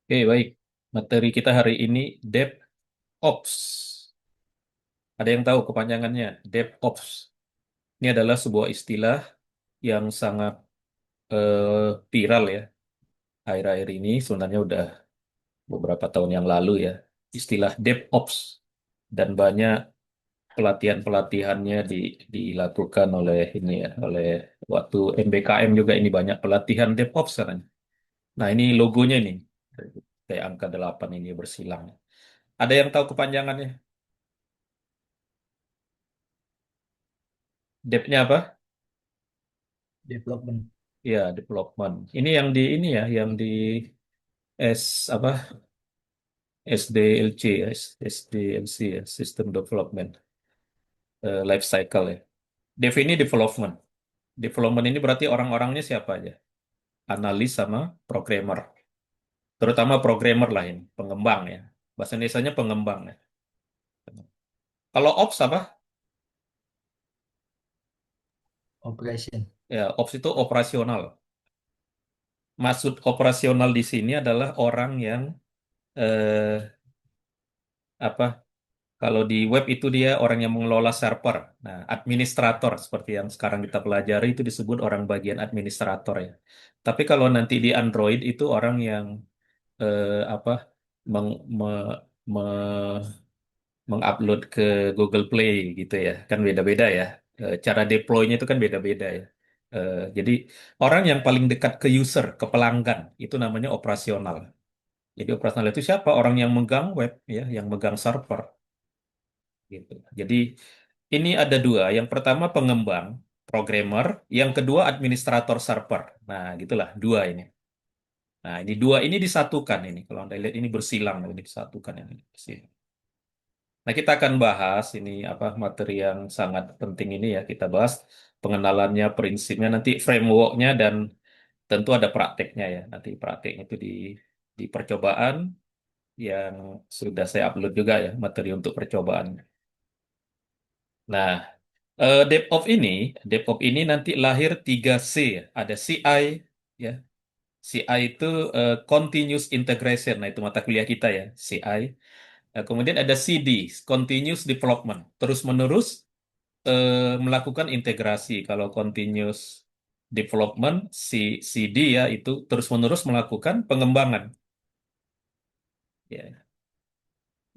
Oke, baik. Materi kita hari ini DevOps. Ada yang tahu kepanjangannya? DevOps. Ini adalah sebuah istilah yang sangat viral ya. Akhir-akhir ini sebenarnya udah beberapa tahun yang lalu ya. Istilah DevOps. Dan banyak pelatihan-pelatihannya dilakukan oleh ini ya, oleh waktu MBKM juga ini banyak pelatihan DevOps kan. Nah, ini logonya ini. Kayak angka 8 ini bersilang. Ada yang tahu kepanjangannya? Dev-nya apa? Development. Ya, development. Ini yang di ini ya, yang di S apa? SDLC ya, SDLC ya, System Development Life Cycle ya. Dev ini development. Development ini berarti orang-orangnya siapa aja? Analis sama programmer. Terutama programmer lah ini, pengembang ya. Bahasa Indonesianya pengembang ya. Kalau ops apa? Operation. Ya, ops itu operasional. Maksud operasional di sini adalah orang yang eh, apa? Kalau di web itu dia orang yang mengelola server. Nah, administrator seperti yang sekarang kita pelajari itu disebut orang bagian administrator ya. Tapi kalau nanti di Android itu orang yang apa meng, me- me- mengupload ke Google Play gitu ya. Kan beda-beda ya. Cara deploy-nya itu kan beda-beda ya. Jadi orang yang paling dekat ke user, ke pelanggan itu namanya operasional. Jadi operasional itu siapa? Orang yang megang web ya, yang megang server gitu. Jadi ini ada dua. Yang pertama pengembang, programmer. Yang kedua administrator server. Nah, gitulah dua ini. Nah, ini dua ini disatukan ini. Kalau Anda lihat ini bersilang, ini disatukan ini. Nah, kita akan bahas ini apa materi yang sangat penting ini ya. Kita bahas pengenalannya, prinsipnya, nanti frameworknya dan tentu ada prakteknya ya. Nanti prakteknya itu di percobaan yang sudah saya upload juga ya materi untuk percobaan. Nah, DevOps ini nanti lahir 3C ya. Ada CI ya. CI itu Continuous Integration. Nah, itu mata kuliah kita ya, CI. Nah, kemudian ada CD, Continuous Development. Terus-menerus melakukan integrasi. Kalau Continuous Development, CD ya itu terus-menerus melakukan pengembangan. Ya,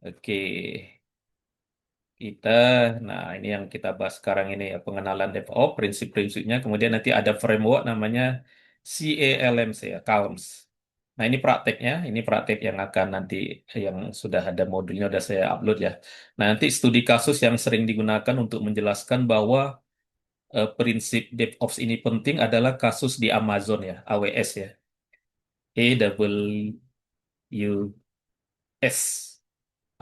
oke. Kita, nah ini yang kita bahas sekarang ini ya, pengenalan DevOps, prinsip-prinsipnya, kemudian nanti ada framework namanya CALMC ya, CALMS. Nah ini praktek yang akan nanti, yang sudah ada modulnya, sudah saya upload ya. Nah nanti studi kasus yang sering digunakan untuk menjelaskan bahwa prinsip DevOps ini penting adalah kasus di Amazon ya, AWS ya, AWS,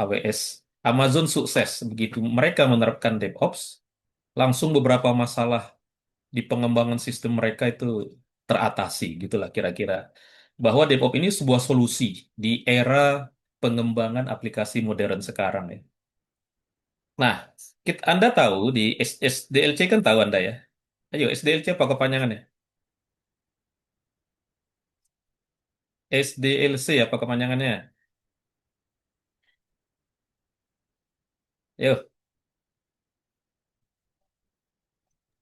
AWS. Amazon sukses begitu mereka menerapkan DevOps, langsung beberapa masalah di pengembangan sistem mereka itu teratasi gitulah kira-kira. Bahwa DevOps ini sebuah solusi di era pengembangan aplikasi modern sekarang ya. Nah, Anda tahu di SDLC kan tahu Anda ya. Ayo, SDLC apa kepanjangannya? SDLC apa kepanjangannya? Ayo,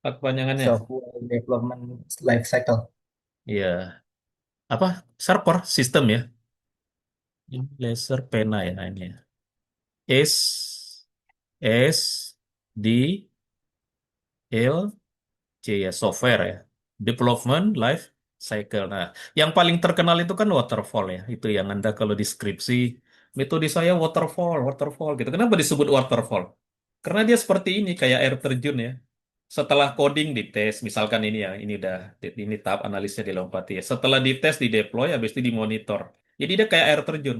apa kepanjangannya? Software Development Life Cycle. Iya, apa? Server sistem ya. Ini laser pena ya nah ini ya. S D L C ya, software ya. Development life cycle. Nah, yang paling terkenal itu kan waterfall ya. Itu yang Anda kalau deskripsi metode saya waterfall, waterfall gitu. Kenapa disebut waterfall? Karena dia seperti ini kayak air terjun ya. Setelah coding dites, misalkan ini ya, ini tahap analisnya dilompati ya. Setelah dites, dideploy, habis itu dimonitor. Jadi dia kayak air terjun.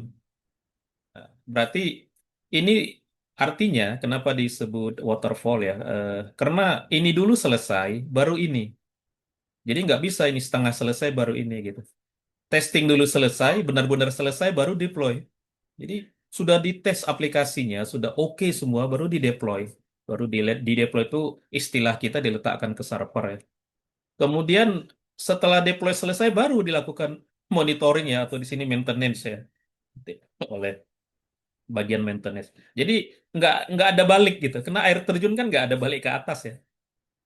Berarti ini artinya kenapa disebut waterfall ya? Karena ini dulu selesai, baru ini. Jadi nggak bisa ini setengah selesai baru ini gitu. Testing dulu selesai, benar-benar selesai baru deploy. Jadi sudah dites aplikasinya, sudah oke semua, baru di-deploy. Baru di-deploy itu istilah kita diletakkan ke server ya. Kemudian setelah deploy selesai baru dilakukan monitoring ya atau di sini maintenance ya. oleh bagian maintenance. Jadi nggak ada balik gitu. Karena air terjun kan nggak ada balik ke atas ya.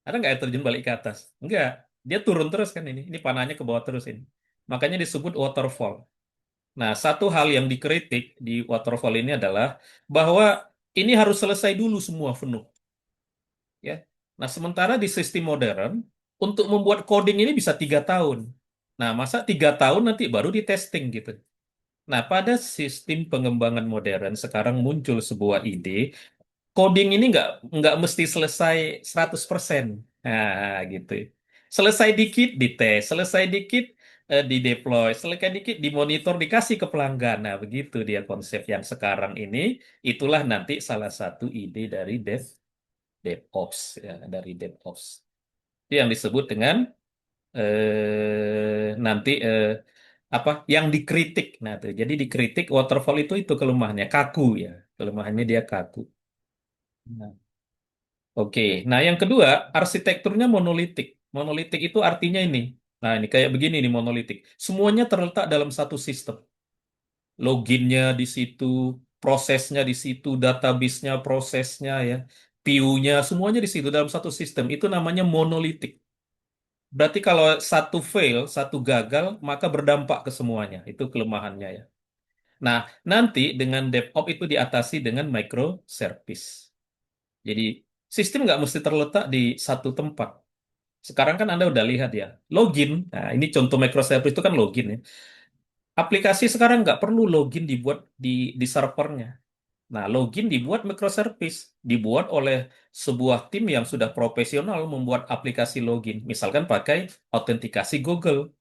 Ada nggak air terjun balik ke atas? Nggak. Dia turun terus kan ini. Ini panahnya ke bawah terus ini. Makanya disebut waterfall. Nah, satu hal yang dikritik di waterfall ini adalah bahwa ini harus selesai dulu semua penuh, ya. Nah, sementara di sistem modern untuk membuat coding ini bisa 3 tahun. Nah, masa 3 tahun nanti baru di testing gitu. Nah, pada sistem pengembangan modern sekarang muncul sebuah ide, coding ini nggak mesti selesai 100%. Nah, gitu. Selesai dikit dites, selesai dikit di deploy, selesai dikit dimonitor, dikasih ke pelanggan. Nah, begitu dia konsep yang sekarang ini. Itulah nanti salah satu ide dari DevOps, ya, dari DevOps. Itu yang disebut dengan nanti apa yang dikritik. Nah, tuh. Jadi dikritik waterfall itu kelemahannya kaku ya. Kelemahannya dia kaku. Nah, oke. Nah, yang kedua, arsitekturnya monolitik. Monolitik itu artinya ini. Nah, ini kayak begini nih monolitik. Semuanya terletak dalam satu sistem. Loginnya di situ, prosesnya di situ, database-nya, prosesnya ya, view-nya, semuanya di situ dalam satu sistem. Itu namanya monolitik. Berarti kalau satu fail, satu gagal, maka berdampak ke semuanya. Itu kelemahannya ya. Nah, nanti dengan DevOps itu diatasi dengan microservice. Jadi, sistem nggak mesti terletak di satu tempat. Sekarang kan Anda udah lihat ya, login. Nah, ini contoh microservice itu kan login ya. Aplikasi sekarang nggak perlu login dibuat di servernya. Nah, login dibuat microservice, dibuat oleh sebuah tim yang sudah profesional membuat aplikasi login. Misalkan pakai autentikasi Google.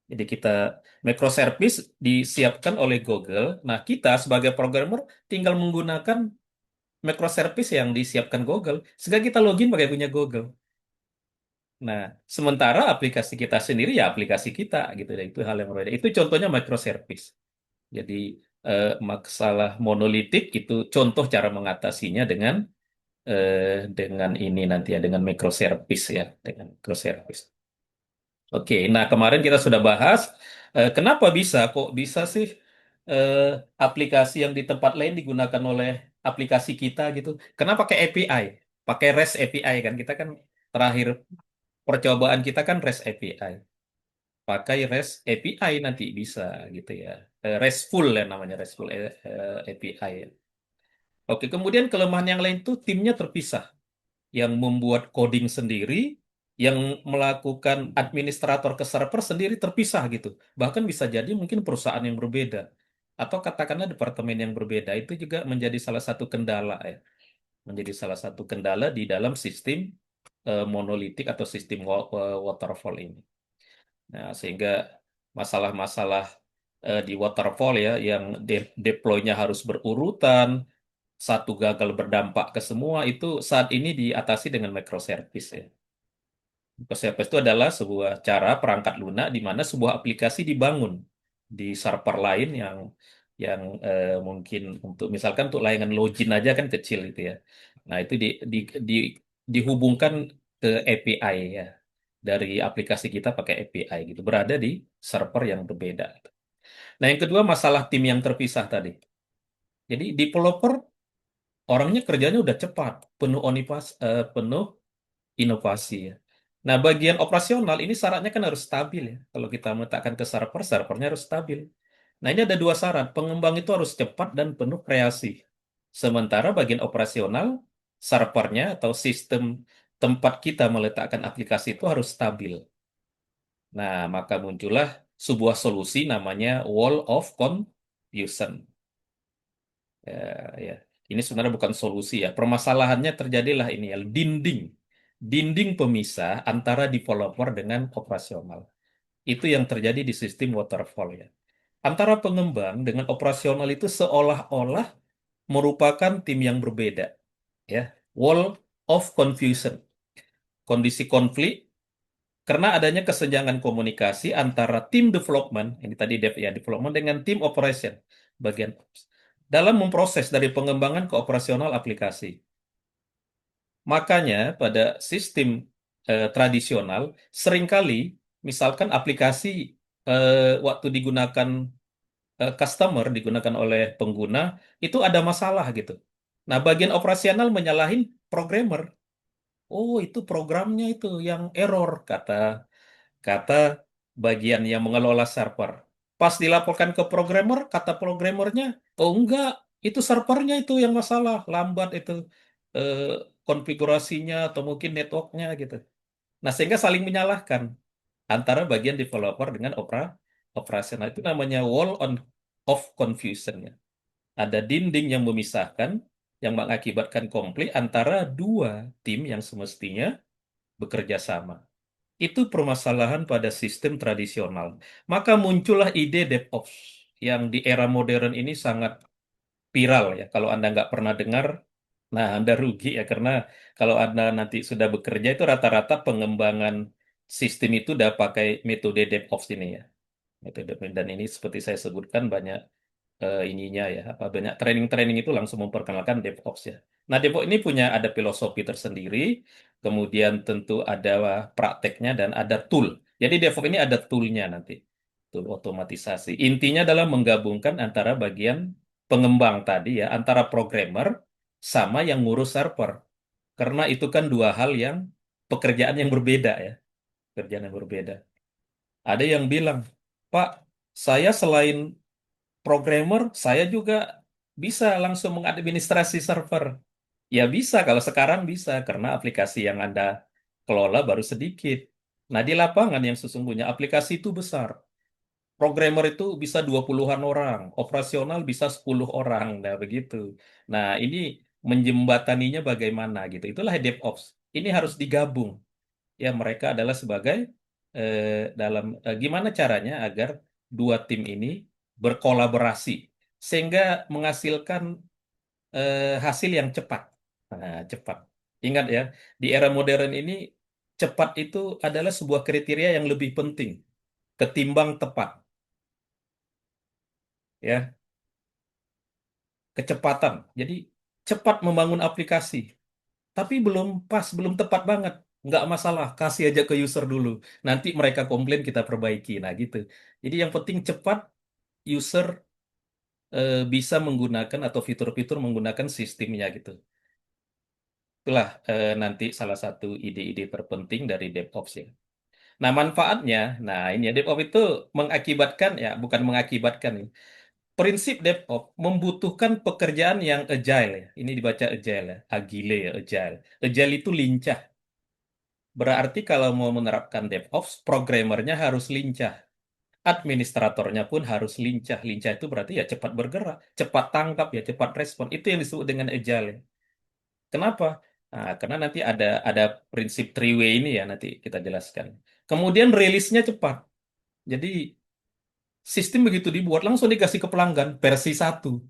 Jadi kita microservice disiapkan oleh Google. Nah, kita sebagai programmer tinggal menggunakan microservice yang disiapkan Google. Sehingga kita login pakai punya Google. Nah, sementara aplikasi kita sendiri ya aplikasi kita gitu. Ya. Itu hal yang berbeda. Itu contohnya microservice. Jadi masalah monolitik itu contoh cara mengatasinya dengan ini nanti ya dengan microservice ya, dengan microservice. Oke, nah kemarin kita sudah bahas kenapa bisa kok bisa sih eh, aplikasi yang di tempat lain digunakan oleh aplikasi kita gitu. Kenapa pakai API? Pakai REST API kan kita kan terakhir percobaan kita kan REST API. Pakai REST API nanti bisa gitu ya. RESTful ya namanya RESTful API. Ya. Oke, kemudian kelemahan yang lain tuh timnya terpisah. Yang membuat coding sendiri, yang melakukan administrator ke server sendiri terpisah gitu. Bahkan bisa jadi mungkin perusahaan yang berbeda. Atau katakanlah departemen yang berbeda. Itu juga menjadi salah satu kendala ya. Menjadi salah satu kendala di dalam sistem monolitik atau sistem waterfall ini. Nah, sehingga masalah-masalah di waterfall ya, yang deploy-nya harus berurutan, satu gagal berdampak ke semua, itu saat ini diatasi dengan microservice ya. Microservice itu adalah sebuah cara perangkat lunak di mana sebuah aplikasi dibangun di server lain yang mungkin untuk misalkan untuk layanan login aja kan kecil itu ya. Nah, itu di, dihubungkan ke API ya. Dari aplikasi kita pakai API gitu. Berada di server yang berbeda. Nah, yang kedua masalah tim yang terpisah tadi. Jadi developer orangnya kerjanya udah cepat, penuh inovasi ya. Nah, bagian operasional ini syaratnya kan harus stabil ya. Kalau kita meletakkan ke server, servernya harus stabil. Nah, ini ada dua syarat. Pengembang itu harus cepat dan penuh kreasi. Sementara bagian operasional, servernya atau sistem tempat kita meletakkan aplikasi itu harus stabil. Nah, maka muncullah sebuah solusi namanya Wall of Confusion. Ya, ya. Ini sebenarnya bukan solusi ya. Permasalahannya terjadilah ini ya, dinding pemisah antara developer dengan operasional. Itu yang terjadi di sistem waterfall ya. Antara pengembang dengan operasional itu seolah-olah merupakan tim yang berbeda ya. Wall of confusion, kondisi konflik karena adanya kesenjangan komunikasi antara tim development, ini tadi dev ya, development dengan tim operation, bagian ops, dalam memproses dari pengembangan ke operasional aplikasi. Makanya pada sistem tradisional seringkali misalkan aplikasi waktu digunakan customer digunakan oleh pengguna itu ada masalah gitu. Nah, bagian operasional menyalahin programmer. Oh, itu programnya itu yang error kata kata bagian yang mengelola server. Pas dilaporkan ke programmer, kata programmernya, oh enggak, itu servernya itu yang masalah, lambat itu eh, konfigurasinya atau mungkin networknya gitu. Nah, sehingga saling menyalahkan antara bagian developer dengan operasional. Itu namanya wall of confusion ya. Ada dinding yang memisahkan yang mengakibatkan konflik antara dua tim yang semestinya bekerja sama. Itu permasalahan pada sistem tradisional. Maka muncullah ide DevOps yang di era modern ini sangat viral ya. Kalau Anda nggak pernah dengar, nah Anda rugi ya karena kalau Anda nanti sudah bekerja itu rata-rata pengembangan sistem itu udah pakai metode DevOps ini ya. Metode dan ini seperti saya sebutkan banyak ininya ya apa banyak training-training itu langsung memperkenalkan DevOps ya. Nah, DevOps ini punya ada filosofi tersendiri, kemudian tentu ada prakteknya dan ada tool. Jadi DevOps ini ada toolnya nanti, tool otomatisasi. Intinya adalah menggabungkan antara bagian pengembang tadi ya, antara programmer sama yang ngurus server. Karena itu kan dua hal yang pekerjaan yang berbeda ya, pekerjaan yang berbeda. Ada yang bilang, Pak, saya selain programmer, saya juga bisa langsung mengadministrasi server. Ya bisa, kalau sekarang bisa, karena aplikasi yang Anda kelola baru sedikit. Nah, di lapangan yang sesungguhnya aplikasi itu besar. Programmer itu bisa 20-an orang, operasional bisa 10 orang, nah begitu. Nah, ini menjembataninya bagaimana gitu. Itulah DevOps. Ini harus digabung. Ya, mereka adalah sebagai eh, gimana caranya agar dua tim ini berkolaborasi sehingga menghasilkan hasil yang cepat. Nah, cepat. Ingat ya, di era modern ini cepat itu adalah sebuah kriteria yang lebih penting ketimbang tepat, ya. Kecepatan. Jadi cepat membangun aplikasi, tapi belum pas, belum tepat banget. Nggak masalah, kasih aja ke user dulu. Nanti mereka komplain, kita perbaiki. Nah, gitu. Jadi yang penting cepat, user bisa menggunakan atau fitur-fitur menggunakan sistemnya gitu. Itulah nanti salah satu ide-ide terpenting dari DevOps ya. Nah, manfaatnya, nah ini ya, DevOps itu mengakibatkan ya, bukan mengakibatkan ya. Prinsip DevOps membutuhkan pekerjaan yang agile ya. Ini dibaca agile ya, agile ya, agile. Agile itu lincah. Berarti kalau mau menerapkan DevOps, programmernya harus lincah. Administratornya pun harus lincah. Lincah itu berarti ya cepat bergerak, cepat tangkap ya, cepat respon. Itu yang disebut dengan agile ya. Kenapa? Nah, karena nanti ada prinsip three way ini ya nanti kita jelaskan. Kemudian rilisnya cepat. Jadi sistem begitu dibuat langsung dikasih ke pelanggan versi satu.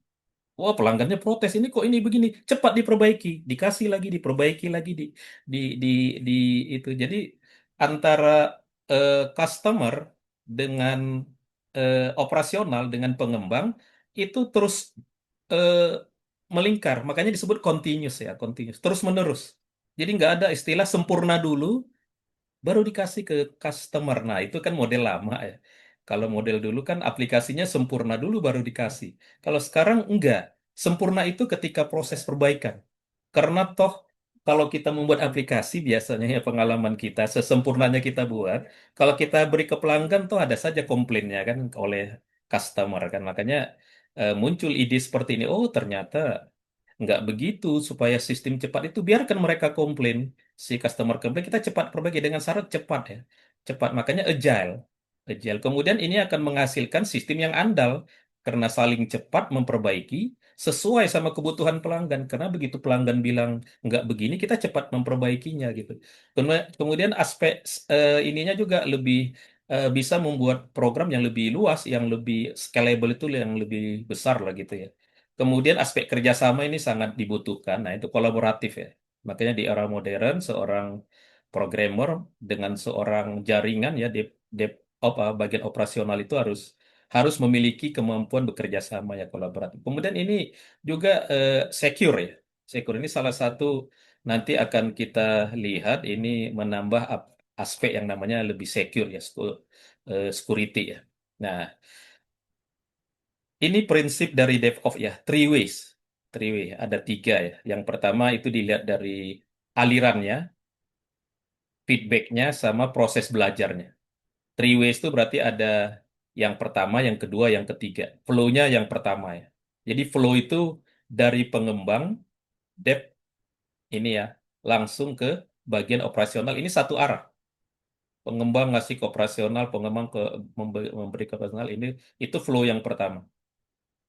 Wah, pelanggannya protes ini kok ini begini, cepat diperbaiki, dikasih lagi, diperbaiki lagi di di di itu. Jadi antara customer dengan operasional dengan pengembang itu terus eh, melingkar, makanya disebut continuous ya, continuous, terus menerus. Jadi nggak ada istilah sempurna dulu, baru dikasih ke customer. Nah, itu kan model lama ya. Kalau model dulu kan aplikasinya sempurna dulu baru dikasih. Kalau sekarang enggak. Sempurna itu ketika proses perbaikan. Karena toh kalau kita membuat aplikasi biasanya ya pengalaman kita sesempurnanya kita buat, kalau kita beri ke pelanggan toh ada saja komplainnya kan oleh customer kan. Makanya muncul ide seperti ini. Oh, ternyata nggak begitu supaya sistem cepat itu biarkan mereka komplain si customer komplain kita cepat perbaiki dengan syarat cepat ya cepat makanya agile kemudian ini akan menghasilkan sistem yang andal karena saling cepat memperbaiki sesuai sama kebutuhan pelanggan karena begitu pelanggan bilang nggak begini kita cepat memperbaikinya gitu kemudian aspek ininya juga lebih bisa membuat program yang lebih luas yang lebih scalable itu yang lebih besar lah gitu ya. Kemudian aspek kerjasama ini sangat dibutuhkan. Nah, itu kolaboratif ya. Makanya di era modern, seorang programmer dengan seorang jaringan ya, bagian operasional itu harus harus memiliki kemampuan bekerja sama ya kolaboratif. Kemudian ini juga secure ya. Secure ini salah satu nanti akan kita lihat ini menambah aspek yang namanya lebih secure ya, security ya. Nah, Ini prinsip dari DevOps ya, three ways. Three way, ada tiga ya. Yang pertama itu dilihat dari alirannya, feedbacknya, sama proses belajarnya. Three ways itu berarti ada yang pertama, yang kedua, yang ketiga. Flow-nya yang pertama ya. Jadi flow itu dari pengembang, dev ini ya, langsung ke bagian operasional. Ini satu arah. Pengembang ngasih ke operasional, pengembang memberi ke operasional. Ini itu flow yang pertama.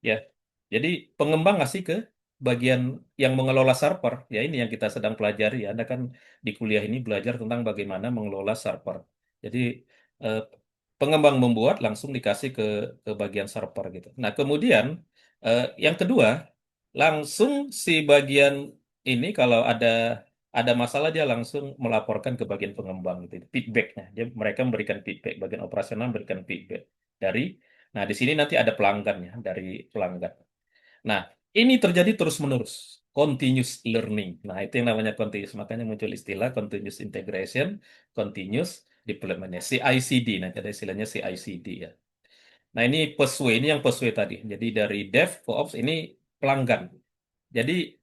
Ya, jadi pengembang ngasih ke bagian yang mengelola server. Ya ini yang kita sedang pelajari. Anda kan di kuliah ini belajar tentang bagaimana mengelola server. Jadi eh, pengembang membuat langsung dikasih ke bagian server gitu. Nah kemudian yang kedua langsung si bagian ini kalau ada masalah dia langsung melaporkan ke bagian pengembang gitu. Feedbacknya. Dia mereka memberikan feedback. Bagian operasional memberikan feedback dari. Nah, di sini nanti ada pelanggannya dari pelanggan. Nah, ini terjadi terus-menerus. Continuous learning. Nah, itu yang namanya continuous. Makanya muncul istilah continuous integration, continuous deployment. CI/CD. Nanti ada istilahnya CI/CD ya. Nah, ini Postway. Ini yang Postway tadi. Jadi dari Dev ke Ops ini pelanggan. Jadi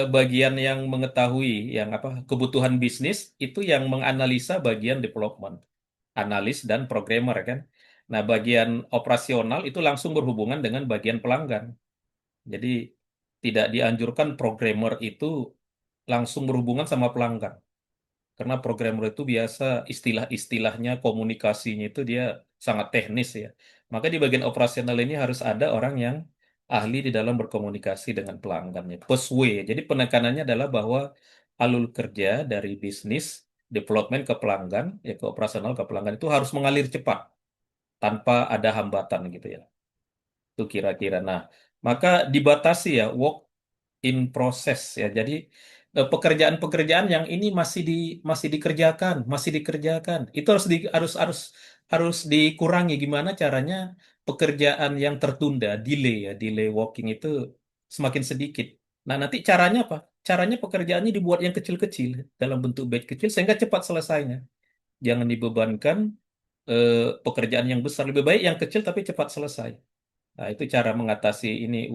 bagian yang mengetahui yang apa kebutuhan bisnis itu yang menganalisa bagian development, analis dan programmer kan. Nah, bagian operasional itu langsung berhubungan dengan bagian pelanggan. Jadi tidak dianjurkan programmer itu langsung berhubungan sama pelanggan. Karena programmer itu biasa istilah-istilahnya, komunikasinya itu dia sangat teknis ya. Maka di bagian operasional ini harus ada orang yang ahli di dalam berkomunikasi dengan pelanggannya. Postway. Jadi penekanannya adalah bahwa alur kerja dari bisnis, development ke pelanggan, ya ke operasional ke pelanggan itu harus mengalir cepat tanpa ada hambatan gitu ya. Itu kira-kira. Nah, maka dibatasi ya work in process ya. Jadi pekerjaan-pekerjaan yang ini masih dikerjakan. Itu harus dikurangi. Gimana caranya pekerjaan yang tertunda, delay ya, delay working itu semakin sedikit. Nah, nanti caranya apa? Caranya pekerjaannya dibuat yang kecil-kecil dalam bentuk batch kecil sehingga cepat selesainya. Jangan dibebankan eh, pekerjaan yang besar. Lebih baik yang kecil tapi cepat selesai. Nah, itu cara mengatasi ini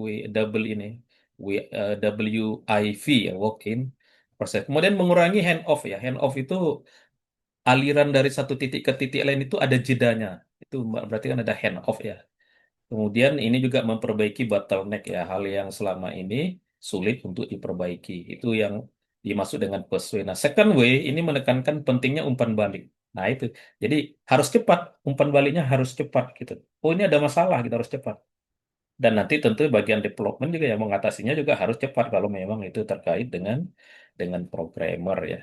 WIV ya, walk in proses. Kemudian mengurangi hand off ya. Hand off itu aliran dari satu titik ke titik lain itu ada jedanya. Itu berarti kan ada hand off ya. Kemudian ini juga memperbaiki bottleneck ya, hal yang selama ini sulit untuk diperbaiki. Itu yang dimaksud dengan first way. Nah, second way ini menekankan pentingnya umpan balik. Nah, itu. Jadi harus cepat, umpan baliknya harus cepat gitu. Oh, ini ada masalah, kita harus cepat. Dan nanti tentu bagian development juga yang mengatasinya juga harus cepat kalau memang itu terkait dengan programmer ya.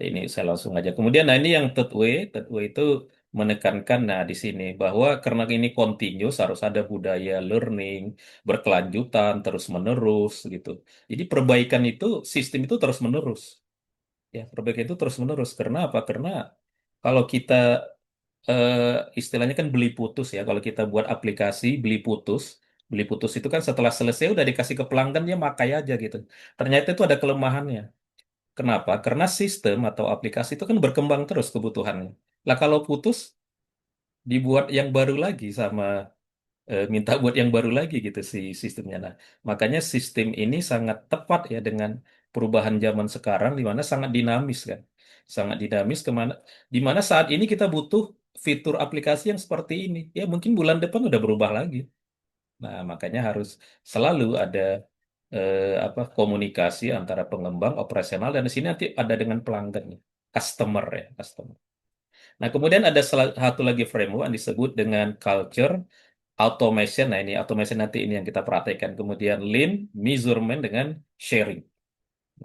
Ini saya langsung aja. Kemudian nah ini yang third way itu menekankan nah di sini bahwa karena ini continuous harus ada budaya learning berkelanjutan terus menerus gitu. Jadi perbaikan itu sistem itu terus menerus. Ya, perbaikan itu terus menerus. Karena apa? Karena kalau kita eh, istilahnya kan beli putus ya. Kalau kita buat aplikasi beli putus itu kan setelah selesai udah dikasih ke pelanggan dia pakai aja gitu. Ternyata itu ada kelemahannya. Kenapa? Karena sistem atau aplikasi itu kan berkembang terus kebutuhannya. Lah kalau putus dibuat yang baru lagi sama minta buat yang baru lagi gitu si sistemnya. Nah, makanya sistem ini sangat tepat ya dengan perubahan zaman sekarang di mana sangat dinamis kan. Sangat dinamis di mana saat ini kita butuh fitur aplikasi yang seperti ini. Ya mungkin bulan depan udah berubah lagi. Nah, makanya harus selalu ada komunikasi antara pengembang operasional dan di sini nanti ada dengan pelanggan nih, customer ya, customer. Nah, kemudian ada satu lagi framework yang disebut dengan culture automation. Nah, ini automation nanti ini yang kita perhatikan. Kemudian lean, measurement dengan sharing.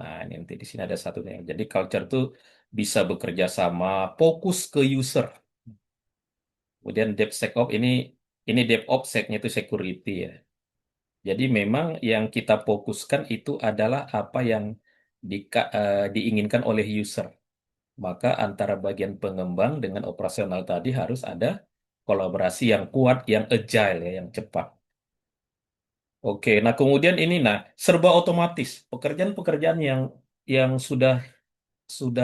Nah, ini nanti di sini ada satunya. Jadi culture itu bisa bekerja sama, fokus ke user. Kemudian DevSecOps ini DevOps nya itu security ya. Jadi memang yang kita fokuskan itu adalah apa yang diinginkan oleh user. Maka antara bagian pengembang dengan operasional tadi harus ada kolaborasi yang kuat, yang agile ya, yang cepat. Oke, nah kemudian ini nah serba otomatis. Pekerjaan-pekerjaan yang sudah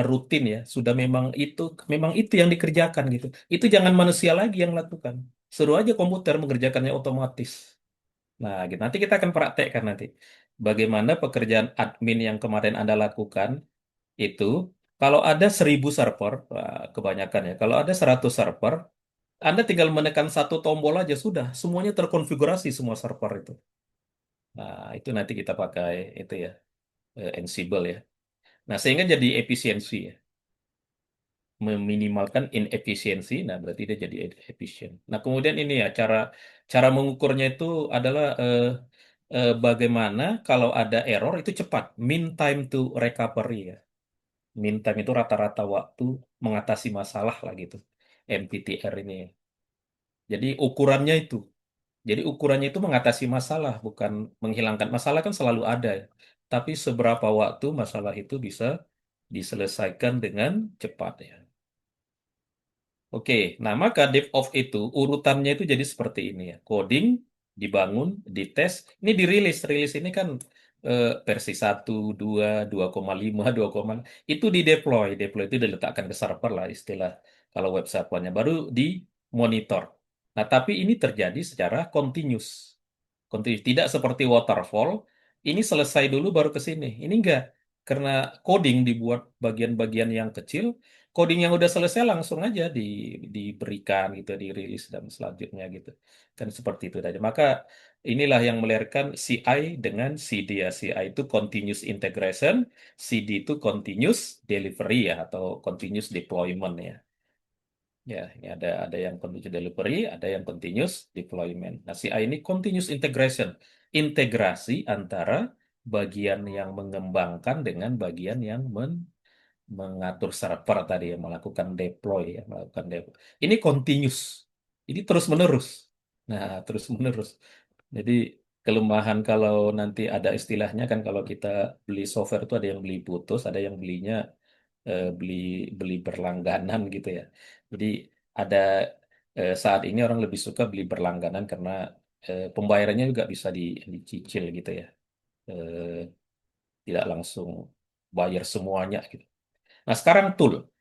rutin ya, sudah memang itu yang dikerjakan gitu. Itu jangan manusia lagi yang lakukan. Suruh aja komputer mengerjakannya otomatis. Nah, gitu. Nanti kita akan praktekkan nanti. Bagaimana pekerjaan admin yang kemarin Anda lakukan itu, kalau ada 1.000 server, wah, kebanyakan ya. Kalau ada 100 server, Anda tinggal menekan satu tombol aja sudah, semuanya terkonfigurasi semua server itu. Nah, itu nanti kita pakai itu ya, Ansible ya. Nah, sehingga jadi efisiensi ya. Meminimalkan inefisiensi, nah berarti dia jadi efisien. Nah, kemudian ini ya, cara cara mengukurnya itu adalah bagaimana kalau ada error itu cepat, mean time to recovery ya. Mean time itu rata-rata waktu mengatasi masalah lah gitu. MTTR ini ya. Jadi ukurannya itu. Jadi ukurannya itu mengatasi masalah, bukan menghilangkan masalah kan selalu ada ya. Tapi seberapa waktu masalah itu bisa diselesaikan dengan cepat ya. Oke, nah maka DevOps itu urutannya itu jadi seperti ini ya. Coding, dibangun, dites, ini dirilis. Rilis ini kan versi 1, 2, 2,5, 2, itu di deploy. Deploy itu diletakkan ke server lah istilah kalau web servernya. Baru di monitor. Nah, tapi ini terjadi secara continuous. Continuous. Tidak seperti waterfall, ini selesai dulu baru ke sini. Ini enggak. Karena coding dibuat bagian-bagian yang kecil, coding yang udah selesai langsung aja diberikan gitu, dirilis dan selanjutnya gitu. Kan seperti itu tadi. Maka inilah yang melahirkan CI dengan CD ya. CI itu continuous integration, CD itu continuous delivery ya atau continuous deployment ya. Ya, ini ada yang continuous delivery, ada yang continuous deployment. Nah, CI ini continuous integration, integrasi antara bagian yang mengembangkan dengan bagian yang mengatur server tadi yang melakukan deploy ya, melakukan deploy. Ini continuous. Ini terus-menerus. Nah, terus-menerus. Jadi kelemahan kalau nanti ada istilahnya kan kalau kita beli software itu ada yang beli putus, ada yang belinya beli beli berlangganan gitu ya. Jadi ada saat ini orang lebih suka beli berlangganan karena pembayarannya juga bisa dicicil gitu ya. Eh, Tidak langsung bayar semuanya gitu. Nah, sekarang tool.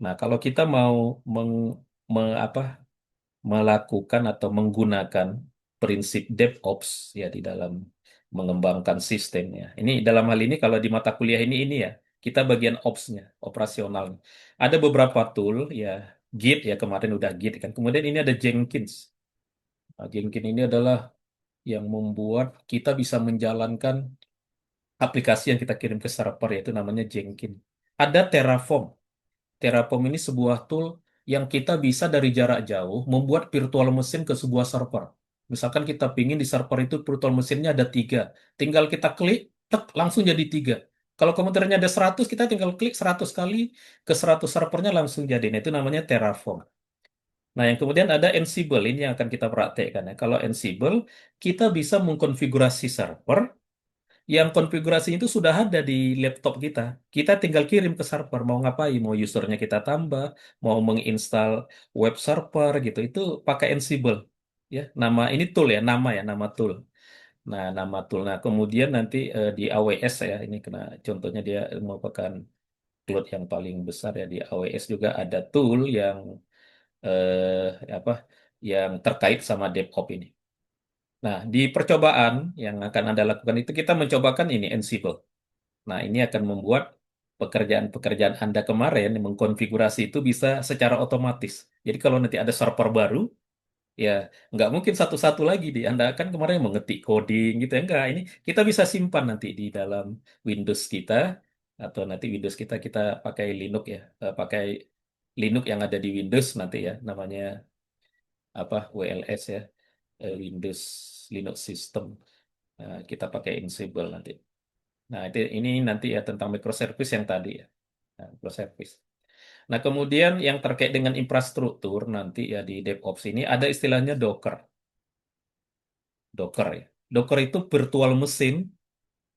Nah, kalau kita mau meng, apa, melakukan atau menggunakan prinsip DevOps ya di dalam mengembangkan sistemnya. Ini dalam hal ini kalau di mata kuliah ini ya, kita bagian ops-nya, operasional. Ada beberapa tool ya, Git ya kemarin udah Git kan. Kemudian ini ada Jenkins. Nah, Jenkins ini adalah yang membuat kita bisa menjalankan aplikasi yang kita kirim ke server yaitu namanya Jenkins. Ada Terraform. Terraform ini sebuah tool yang kita bisa dari jarak jauh membuat virtual mesin ke sebuah server. Misalkan kita pingin di server itu virtual mesinnya ada 3. Tinggal kita klik, tek, langsung jadi 3. Kalau komputernya ada 100, kita tinggal klik 100 kali ke 100 servernya langsung jadi. Nah, itu namanya Terraform. Nah, yang kemudian ada Ansible, ini yang akan kita praktekkan ya. Kalau Ansible, kita bisa mengkonfigurasi server yang konfigurasi itu sudah ada di laptop kita. Kita tinggal kirim ke server, mau ngapain, mau usernya kita tambah, mau menginstal web server gitu, itu pakai Ansible. Ya, nama ini tool ya, nama tool. Nah, nama tool. Nah, kemudian nanti di AWS ya, ini kena contohnya dia merupakan cloud yang paling besar ya di AWS juga ada tool yang apa yang terkait sama DevOps ini. Nah, di percobaan yang akan Anda lakukan itu kita mencobakan ini Ansible. Nah, ini akan membuat pekerjaan-pekerjaan Anda kemarin yang mengkonfigurasi itu bisa secara otomatis. Jadi kalau nanti ada server baru, ya nggak mungkin satu-satu lagi di Anda kan kemarin mengetik coding gitu ya. Enggak, ini kita bisa simpan nanti di dalam Windows kita atau nanti Windows kita pakai Linux ya, pakai Linux yang ada di Windows nanti ya, namanya apa WLS ya, Windows Linux System. Nah, kita pakai Ansible nanti. Nah, ini nanti ya tentang microservice yang tadi ya. Nah, microservice. Nah, kemudian yang terkait dengan infrastruktur nanti ya di DevOps ini ada istilahnya Docker. Docker ya. Docker itu virtual mesin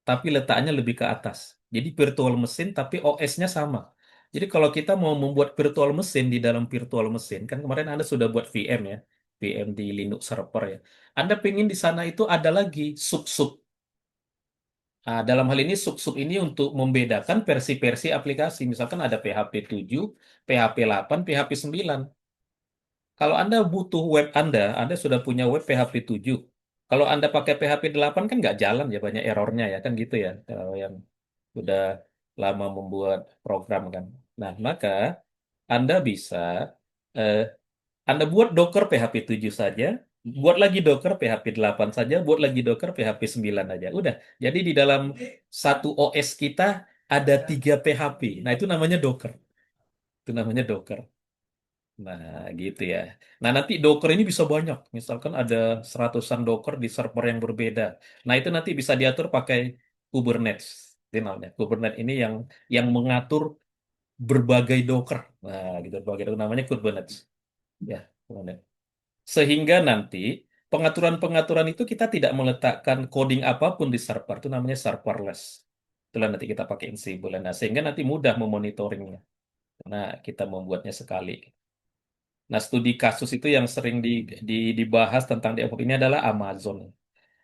tapi letaknya lebih ke atas. Jadi virtual mesin tapi OS-nya sama. Jadi kalau kita mau membuat virtual mesin di dalam virtual mesin, kan kemarin Anda sudah buat VM ya, VM di Linux server ya. Anda pengen di sana itu ada lagi sub-sub. Nah, dalam hal ini sub-sub ini untuk membedakan versi-versi aplikasi. Misalkan ada PHP 7, PHP 8, PHP 9. Kalau Anda butuh web Anda sudah punya web PHP 7. Kalau Anda pakai PHP 8 kan nggak jalan ya, banyak errornya ya, kan gitu ya. Kalau yang sudah lama membuat program kan. Nah, maka Anda bisa eh, Anda buat Docker PHP 7 saja, buat lagi Docker PHP 8 saja, buat lagi Docker PHP 9 aja. Udah. Jadi di dalam satu OS kita ada 3 PHP. Nah, itu namanya Docker. Itu namanya Docker. Nah, gitu ya. Nah, nanti Docker ini bisa banyak. Misalkan ada seratusan Docker di server yang berbeda. Nah, itu nanti bisa diatur pakai Kubernetes. Itu namanya. Kubernetes ini yang mengatur berbagai Docker. Nah, gitu berbagai Docker namanya Kubernetes. Ya, Kubernetes. Sehingga nanti pengaturan-pengaturan itu kita tidak meletakkan coding apapun di server. Itu namanya serverless. Itulah nanti kita pakai Ansible. Nah, sehingga nanti mudah memonitoringnya. Karena kita membuatnya sekali. Nah, studi kasus itu yang sering dibahas tentang DevOps ini adalah Amazon.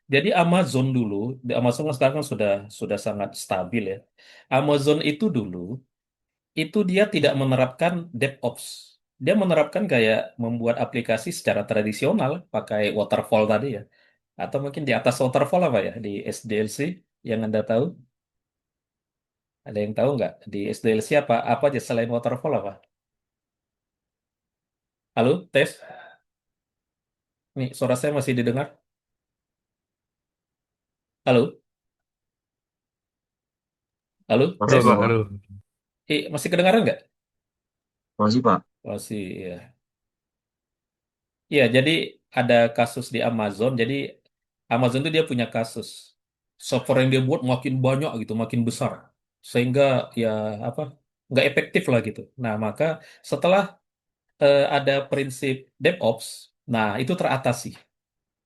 Jadi Amazon dulu, di Amazon kan sekarang kan sudah sangat stabil ya. Amazon itu dulu, itu dia tidak menerapkan DevOps. Dia menerapkan kayak membuat aplikasi secara tradisional, pakai waterfall tadi ya. Atau mungkin di atas waterfall apa ya, di SDLC yang Anda tahu? Ada yang tahu nggak? Di SDLC apa aja selain waterfall apa? Halo, tes? Nih, suara saya masih didengar? Halo? Halo, Masih, tes? Halo Kak, Pak. halo. Masih kedengaran nggak? Masih, Pak. Masih, ya. Iya, jadi ada kasus di Amazon. Jadi Amazon itu dia punya kasus. Software yang dia buat makin banyak gitu, makin besar. Sehingga ya apa, nggak efektif lah gitu. Nah, maka setelah ada prinsip DevOps, nah itu teratasi.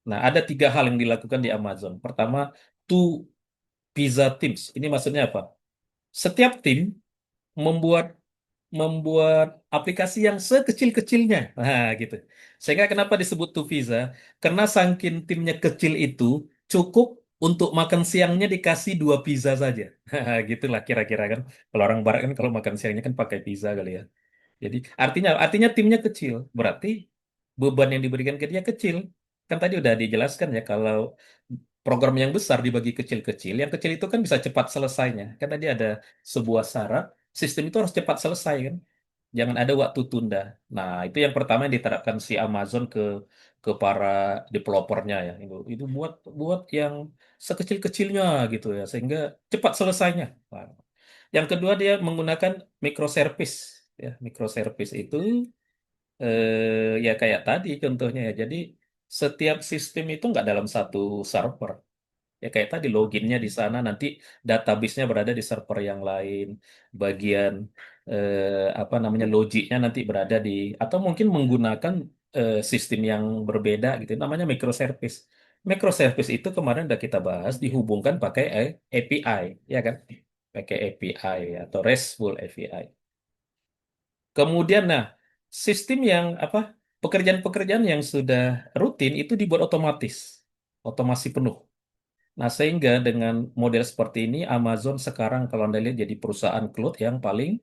Nah, ada 3 hal yang dilakukan di Amazon. Pertama, two pizza teams. Ini maksudnya apa? Setiap tim membuat membuat aplikasi yang sekecil-kecilnya. Nah, gitu. Sehingga kenapa disebut Tufiza? Karena saking timnya kecil itu cukup untuk makan siangnya dikasih 2 pizza saja. Gitulah kira-kira kan. Kalau orang barat kan kalau makan siangnya kan pakai pizza kali ya. Jadi artinya timnya kecil. Berarti beban yang diberikan ke dia kecil. Kan tadi udah dijelaskan ya kalau program yang besar dibagi kecil-kecil, yang kecil itu kan bisa cepat selesainya. Kan tadi ada sebuah syarat, sistem itu harus cepat selesai kan. Jangan ada waktu tunda. Nah, itu yang pertama yang diterapkan si Amazon ke para developernya ya. Itu buat buat yang sekecil-kecilnya gitu ya, sehingga cepat selesainya. Nah, yang kedua dia menggunakan microservice. Ya, microservice itu ya kayak tadi contohnya ya. Jadi setiap sistem itu nggak dalam satu server. Ya kayak tadi loginnya di sana, nanti database-nya berada di server yang lain. Bagian apa namanya logiknya nanti berada di atau mungkin menggunakan sistem yang berbeda gitu. Namanya microservice. Microservice itu kemarin udah kita bahas dihubungkan pakai API, ya kan? Pakai API atau RESTful API. Kemudian, nah, sistem yang apa pekerjaan-pekerjaan yang sudah rutin itu dibuat otomatis, otomasi penuh. Nah, sehingga dengan model seperti ini, Amazon sekarang kalau Anda lihat jadi perusahaan cloud yang paling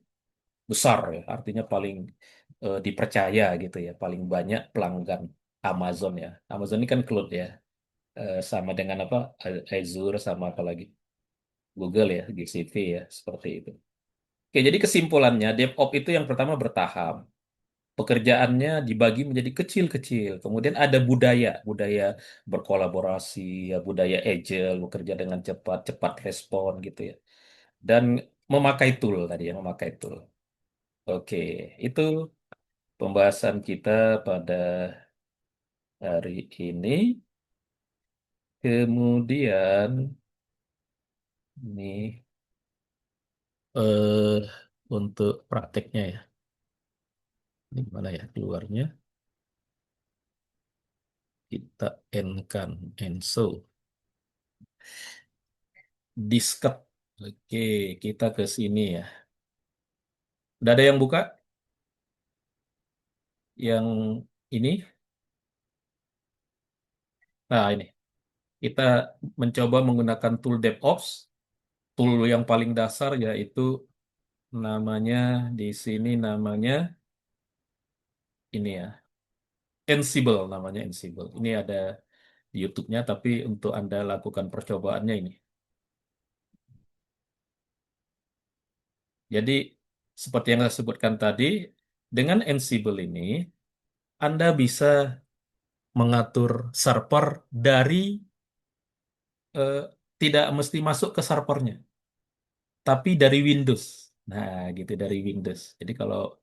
besar ya, artinya paling dipercaya gitu ya, paling banyak pelanggan Amazon ya. Amazon ini kan cloud ya, sama dengan apa Azure sama apa lagi Google ya, GCP ya, seperti itu. Oke, jadi kesimpulannya DevOps itu yang pertama bertahap. Pekerjaannya dibagi menjadi kecil-kecil. Kemudian ada budaya berkolaborasi, ya, budaya agile, bekerja dengan cepat, cepat respon gitu ya. Dan memakai tool tadi ya, memakai tool. Oke, itu pembahasan kita pada hari ini. Kemudian ini eh untuk prakteknya ya. Ini mana ya keluarnya? Kita N-kan, Enso. Disket. Oke, kita ke sini ya. Udah ada yang buka? Yang ini? Nah, ini. Kita mencoba menggunakan tool DevOps. Tool yang paling dasar yaitu namanya di sini namanya ini ya. Ansible namanya Ansible. Ini ada di YouTube-nya, tapi untuk Anda lakukan percobaannya ini. Jadi, seperti yang saya sebutkan tadi, dengan Ansible ini, Anda bisa mengatur server dari eh, tidak mesti masuk ke servernya, tapi dari Windows. Nah, gitu dari Windows. Jadi kalau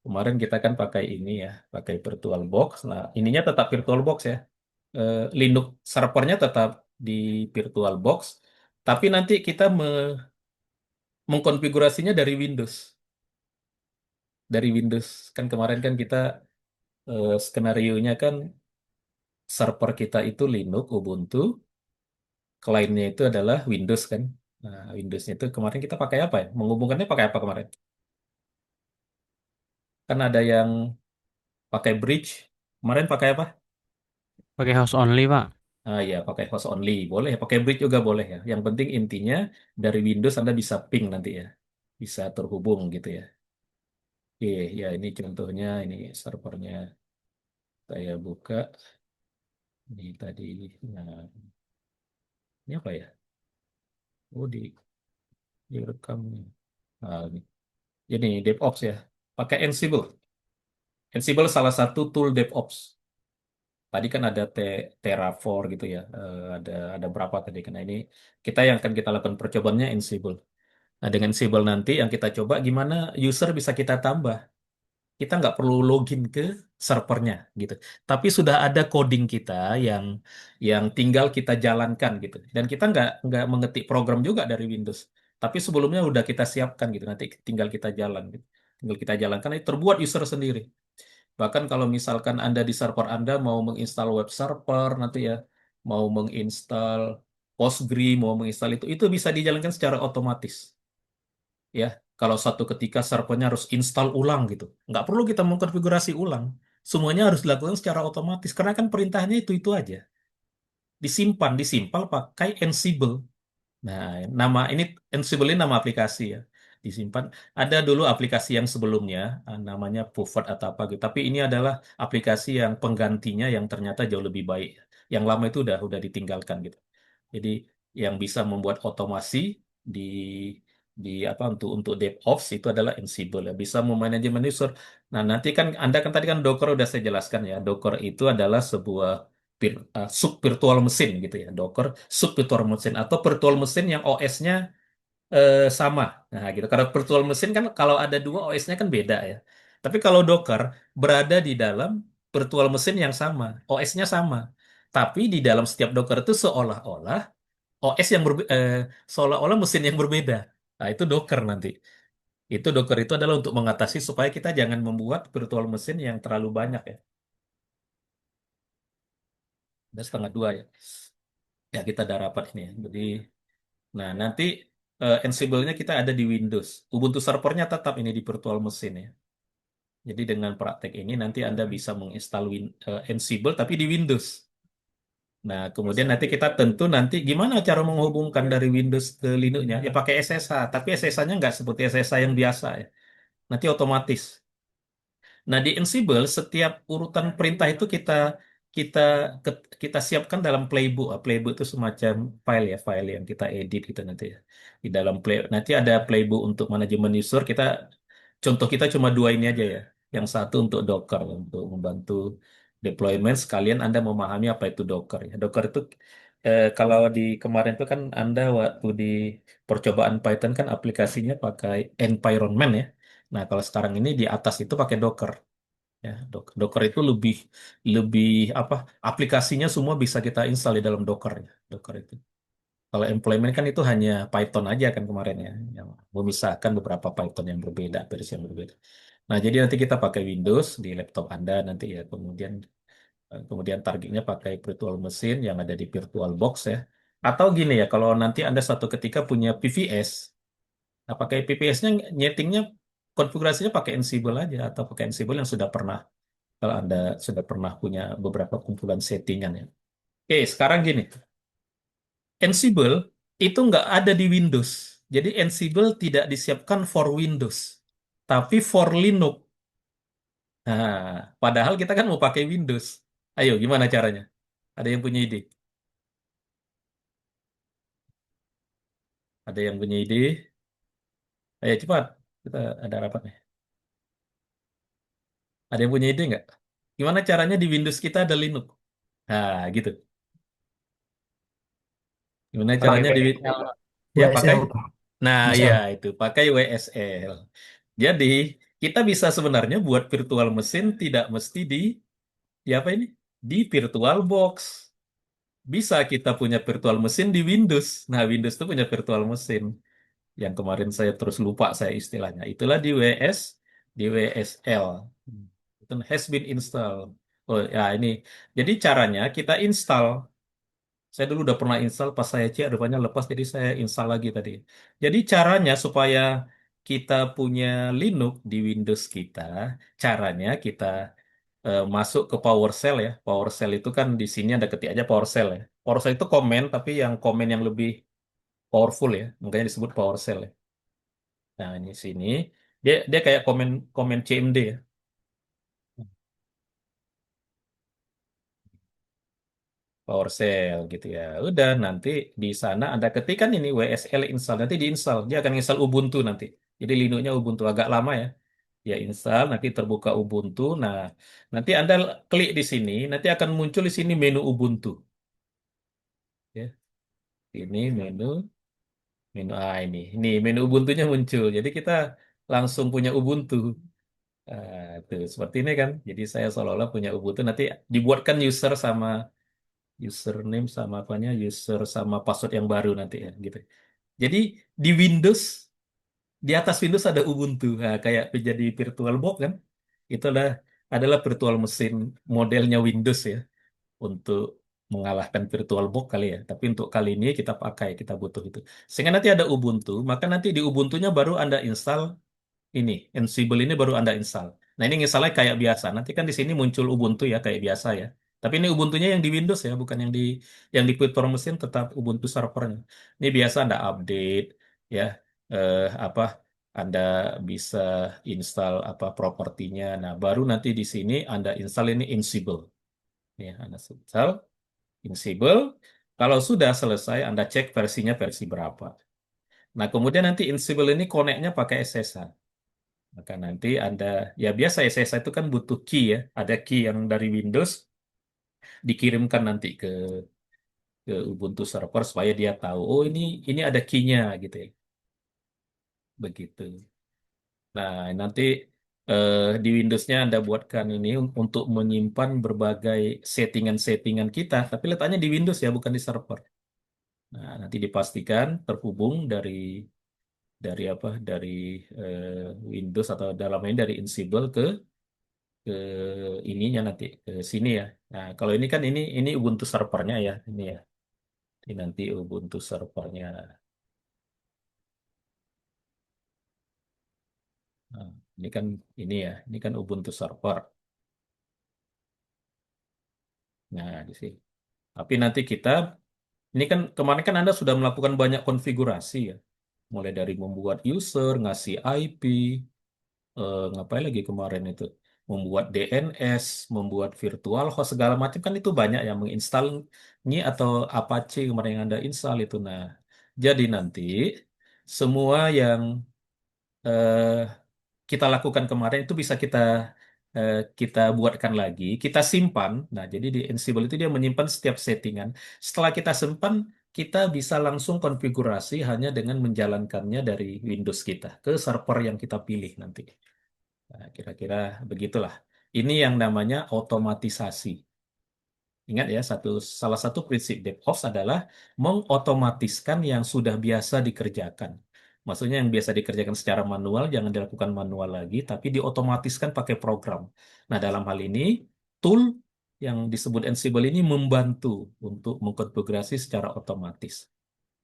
kemarin kita kan pakai ini ya, pakai VirtualBox. Nah, ininya tetap VirtualBox ya. Linux servernya tetap di VirtualBox, tapi nanti kita mengkonfigurasinya dari Windows. Dari Windows kan kemarin kan kita skenario-nya kan server kita itu Linux, Ubuntu, kliennya itu adalah Windows kan. Nah, Windowsnya itu kemarin kita pakai apa ya? Menghubungkannya pakai apa kemarin? Kan ada yang pakai bridge. Kemarin pakai apa? Pakai host only, Pak. Ah ya, pakai host only. Boleh, pakai bridge juga boleh ya. Yang penting intinya dari Windows Anda bisa ping nanti ya. Bisa terhubung gitu ya. Oke, ya ini contohnya, ini servernya saya buka. Ini tadi, nah ini apa ya? Oh direkam. Nah, ini DevOps ya. Pakai Ansible. Ansible salah satu tool DevOps. Tadi kan ada Terraform gitu ya. Ada berapa tadi? Karena ini kita yang akan kita lakukan percobaannya Ansible. Nah, dengan Ansible nanti yang kita coba gimana user bisa kita tambah. Kita nggak perlu login ke servernya gitu. Tapi sudah ada coding kita yang tinggal kita jalankan gitu. Dan kita nggak mengetik program juga dari Windows. Tapi sebelumnya udah kita siapkan gitu. Nanti tinggal kita jalan gitu. Tinggal kita jalankan, itu terbuat user sendiri. Bahkan kalau misalkan Anda di server Anda mau menginstal web server nanti ya, mau menginstal Postgre, mau menginstal itu bisa dijalankan secara otomatis. Ya, kalau satu ketika servernya harus install ulang gitu, nggak perlu kita mengkonfigurasi ulang. Semuanya harus dilakukan secara otomatis karena kan perintahnya itu aja. Disimpan pakai Ansible. Nah, nama ini Ansible ini nama aplikasi ya. Disimpan. Ada dulu aplikasi yang sebelumnya namanya Puvot atau apa gitu. Tapi ini adalah aplikasi yang penggantinya yang ternyata jauh lebih baik. Yang lama itu udah ditinggalkan gitu. Jadi yang bisa membuat otomasi di apa untuk DevOps itu adalah Ansible ya. Bisa memanajemen user. Nah, nanti kan Anda kan tadi kan Docker udah saya jelaskan ya. Docker itu adalah sebuah sub virtual mesin gitu ya. Docker sub virtual mesin atau virtual mesin yang OS-nya sama. Nah, gitu. Karena virtual mesin kan kalau ada dua OS-nya kan beda ya. Tapi kalau Docker berada di dalam virtual mesin yang sama, OS-nya sama. Tapi di dalam setiap Docker itu seolah-olah OS yang seolah-olah mesin yang berbeda. Nah, itu Docker nanti. Itu Docker itu adalah untuk mengatasi supaya kita jangan membuat virtual mesin yang terlalu banyak ya. Udah setengah dua ya. Ya, kita udah rapat ini ya. Jadi, nah nanti Ansible-nya kita ada di Windows. Ubuntu servernya tetap ini di virtual mesin ya. Jadi dengan praktek ini nanti Anda bisa menginstal Ansible tapi di Windows. Nah, kemudian nanti kita tentu nanti gimana cara menghubungkan dari Windows ke Linux-nya? Ya pakai SSH, tapi SSH-nya nggak seperti SSH yang biasa ya. Nanti otomatis. Nah, di Ansible setiap urutan perintah itu kita kita siapkan dalam playbook. Playbook itu semacam file ya, file yang kita edit gitu nanti ya. Di dalam nanti ada playbook untuk manajemen user. Contoh kita cuma dua ini aja ya. Yang satu untuk Docker untuk membantu deployment. Sekalian Anda memahami apa itu Docker ya. Docker itu kalau di kemarin itu kan Anda waktu di percobaan Python kan aplikasinya pakai environment ya. Nah, kalau sekarang ini di atas itu pakai Docker. Ya, Docker itu lebih lebih apa? Aplikasinya semua bisa kita install di dalam Docker ya. Docker itu. Kalau employment kan itu hanya Python aja kan kemarin ya, yang memisahkan beberapa Python yang berbeda, versi yang berbeda. Nah, jadi nanti kita pakai Windows di laptop Anda nanti ya, kemudian targetnya pakai virtual machine yang ada di VirtualBox ya. Atau gini ya, kalau nanti Anda suatu ketika punya PVS, nah pakai PVS-nya nyetingnya konfigurasinya pakai Ansible aja atau pakai Ansible yang sudah pernah kalau Anda sudah pernah punya beberapa kumpulan settingan ya. Oke, sekarang gini, Ansible itu nggak ada di Windows. Jadi Ansible tidak disiapkan for Windows, tapi for Linux. Nah, padahal kita kan mau pakai Windows. Ayo, gimana caranya? Ada yang punya ide? Ada yang punya ide? Ayo cepat, kita ada rapat nih. Ada yang punya ide nggak? Gimana caranya di Windows kita ada Linux? Nah, gitu. Gimana Pakai caranya di WSL. ya pakai? WSL, Nah, iya WSL. itu pakai WSL. Jadi kita bisa sebenarnya buat virtual mesin tidak mesti di apa ini? Di VirtualBox. Bisa kita punya virtual mesin di Windows. Nah, Windows itu punya virtual mesin. Yang kemarin saya terus lupa saya istilahnya. Itulah di WSL. Itu has been installed. Oh ya ini. Jadi caranya kita install. Saya dulu udah pernah install pas saya cek rupanya lepas jadi saya install lagi tadi. Jadi caranya supaya kita punya Linux di Windows kita, caranya kita masuk ke PowerShell ya. PowerShell itu kan di sini ada ketik aja PowerShell ya. PowerShell itu komen tapi yang komen yang lebih powerful ya, makanya disebut PowerShell ya. Nah, ini sini dia dia kayak komen komen CMD ya. PowerShell gitu ya. Udah nanti di sana ada ketikan ini WSL install nanti diinstal. Dia akan install Ubuntu nanti. Jadi Linuxnya Ubuntu agak lama ya. Ya install nanti terbuka Ubuntu. Nah, nanti Anda klik di sini, nanti akan muncul di sini menu Ubuntu ya. Ini ini menu Ubuntunya muncul. Jadi kita langsung punya Ubuntu. Tuh, seperti ini kan. Jadi saya seolah-olah punya Ubuntu. Nanti dibuatkan user sama username sama apanya, user sama password yang baru nanti ya, gitu. Jadi di Windows, di atas Windows ada Ubuntu, nah, kayak menjadi VirtualBox kan. Itu adalah virtual mesin modelnya Windows ya, untuk mengalahkan VirtualBox kali ya. Tapi untuk kali ini kita butuh itu. Sehingga nanti ada Ubuntu, maka nanti di Ubuntunya baru Anda install ini Ansible ini baru Anda install. Nah, ini installnya kayak biasa. Nanti kan di sini muncul Ubuntu ya kayak biasa ya. Tapi ini Ubuntunya yang di Windows ya, bukan yang di virtual mesin tetap Ubuntu servernya. Ini biasa Anda update ya apa Anda bisa install apa propertinya. Nah, baru nanti di sini Anda install ini Ansible. Ya, Anda install Ansible. Kalau sudah selesai Anda cek versinya versi berapa. Nah, kemudian nanti Ansible ini connect-nya pakai SSH. Maka nanti Anda, ya biasa SSH itu kan butuh key ya. Ada key yang dari Windows dikirimkan nanti ke Ubuntu server supaya dia tahu, oh ini ada key-nya gitu ya. Begitu. Nah, nanti di Windows-nya Anda buatkan ini untuk menyimpan berbagai settingan-settingan kita, tapi letaknya di Windows ya, bukan di server. Nah, nanti dipastikan terhubung dari apa? Dari Windows atau dalam ini dari Ansible ke ininya nanti ke sini ya. Nah, kalau ini kan ini Ubuntu servernya ya, ini ya. Ini nanti Ubuntu servernya. Nah, ini ya, ini kan Ubuntu server. Nah, di sini. Tapi nanti ini kan kemarin kan Anda sudah melakukan banyak konfigurasi ya. Mulai dari membuat user, ngasih IP, ngapain lagi kemarin itu? Membuat DNS, membuat virtual host segala macam kan itu banyak yang menginstal atau Apache kemarin yang Anda install itu. Nah, jadi nanti semua yang eh, kita lakukan kemarin itu bisa kita buatkan lagi, kita simpan. Nah, jadi di Ansible itu dia menyimpan setiap settingan. Setelah kita simpan, kita bisa langsung konfigurasi hanya dengan menjalankannya dari Windows kita ke server yang kita pilih nanti. Nah, kira-kira begitulah. Ini yang namanya otomatisasi. Ingat ya, salah satu prinsip DevOps adalah mengotomatiskan yang sudah biasa dikerjakan. Maksudnya yang biasa dikerjakan secara manual jangan dilakukan manual lagi, tapi diotomatiskan pakai program. Nah, dalam hal ini tool yang disebut Ansible ini membantu untuk mengkonfigurasi secara otomatis.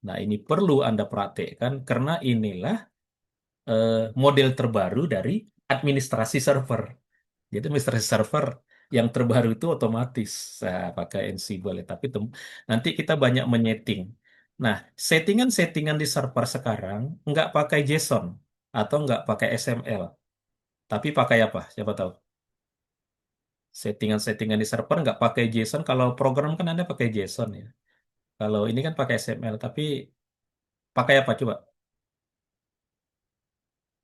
Nah, ini perlu Anda praktekkan karena inilah model terbaru dari administrasi server. Jadi administrasi server yang terbaru itu otomatis pakai Ansible ya. Tapi nanti kita banyak menyeting. Nah, settingan-settingan di server sekarang nggak pakai JSON atau nggak pakai XML, tapi pakai apa? Siapa tahu? Settingan-settingan di server nggak pakai JSON. Kalau program kan Anda pakai JSON ya. Kalau ini kan pakai XML, tapi pakai apa coba?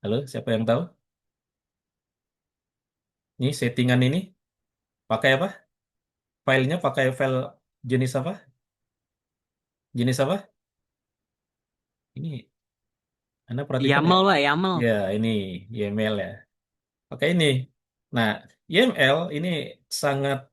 Halo, siapa yang tahu? Ini settingan ini pakai apa? Filenya pakai file jenis apa? Jenis apa? Ini Anda perhatikan nggak? YAML, Pak, YAML. Ya, ini YAML ya. Oke ini. Nah, YAML ini sangat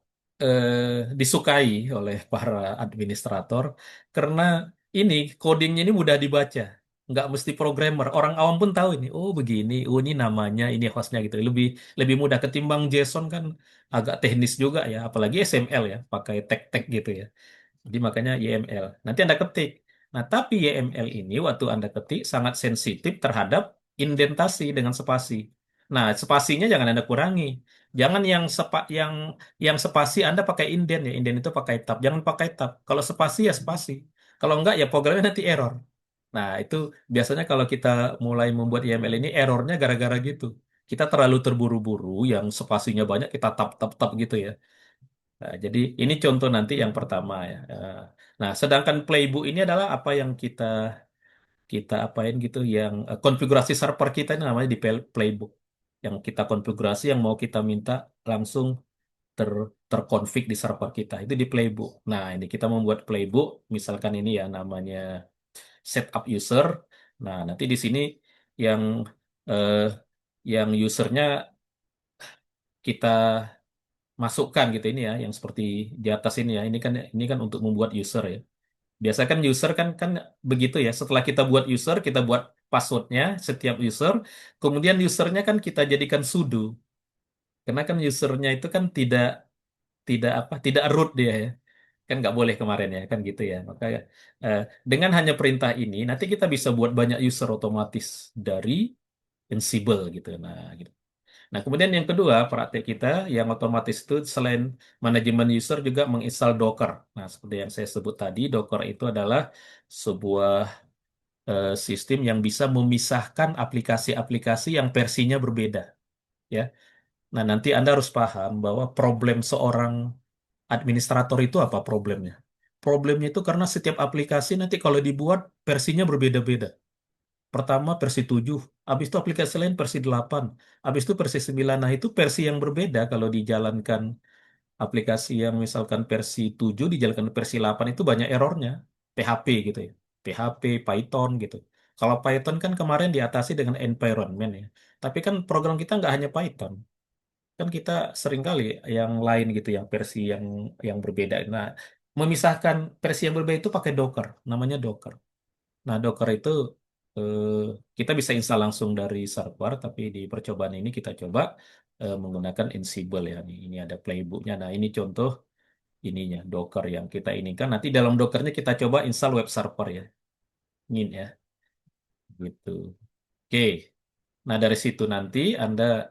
disukai oleh para administrator karena ini codingnya ini mudah dibaca. Nggak mesti programmer. Orang awam pun tahu ini. Oh begini, oh ini namanya, ini hostnya gitu. Lebih lebih mudah ketimbang JSON kan agak teknis juga ya. Apalagi XML ya, pakai tag-tag gitu ya. Jadi makanya YML. Nanti Anda ketik. Nah, tapi YML ini waktu Anda ketik sangat sensitif terhadap indentasi dengan spasi. Nah, spasinya jangan Anda kurangi. Jangan yang spasi Anda pakai indent ya. Indent itu pakai tab. Jangan pakai tab. Kalau spasi ya spasi. Kalau enggak ya programnya nanti error. Nah, itu biasanya kalau kita mulai membuat YML ini errornya gara-gara gitu. Kita terlalu terburu-buru yang spasinya banyak kita tab gitu ya. Nah, jadi ini contoh nanti yang pertama ya. Nah, sedangkan playbook ini adalah apa yang kita kita apain gitu, yang konfigurasi server kita ini namanya di playbook. Yang kita konfigurasi, yang mau kita minta langsung ter terkonfig di server kita itu di playbook. Nah, ini kita membuat playbook, misalkan ini ya namanya setup user. Nah, nanti di sini yang eh, yang usernya kita masukkan gitu ini ya, yang seperti di atas ini ya. Ini kan untuk membuat user ya. Biasa kan user kan begitu ya. Setelah kita buat user, kita buat passwordnya setiap user. Kemudian usernya kan kita jadikan sudo. Karena kan usernya itu kan tidak tidak apa tidak root dia ya. Kan nggak boleh kemarin ya kan gitu ya. Maka eh, dengan hanya perintah ini nanti kita bisa buat banyak user otomatis dari Ansible gitu. Nah, gitu. Nah, kemudian yang kedua, praktek kita yang otomatis itu selain manajemen user juga menginstal Docker. Nah, seperti yang saya sebut tadi, Docker itu adalah sebuah sistem yang bisa memisahkan aplikasi-aplikasi yang versinya berbeda, ya. Nah, nanti Anda harus paham bahwa problem seorang administrator itu apa problemnya? Problemnya itu karena setiap aplikasi nanti kalau dibuat versinya berbeda-beda. Pertama versi 7, habis itu aplikasi lain versi 8, habis itu versi 9. Nah, itu versi yang berbeda kalau dijalankan aplikasi yang misalkan versi 7 dijalankan versi 8 itu banyak errornya. PHP gitu ya. PHP, Python gitu. Kalau Python kan kemarin diatasi dengan environment ya. Tapi kan program kita nggak hanya Python. Kan kita sering kali yang lain gitu, yang versi yang berbeda. Nah, memisahkan versi yang berbeda itu pakai Docker, namanya Docker. Nah, Docker itu eh, kita bisa install langsung dari server, tapi di percobaan ini kita coba menggunakan Ansible ya. Ini ada playbooknya. Nah, ini contoh ininya Docker yang kita inginkan. Nanti dalam Dockernya kita coba install web server ya. Ingin ya, gitu. Oke. Nah, dari situ nanti Anda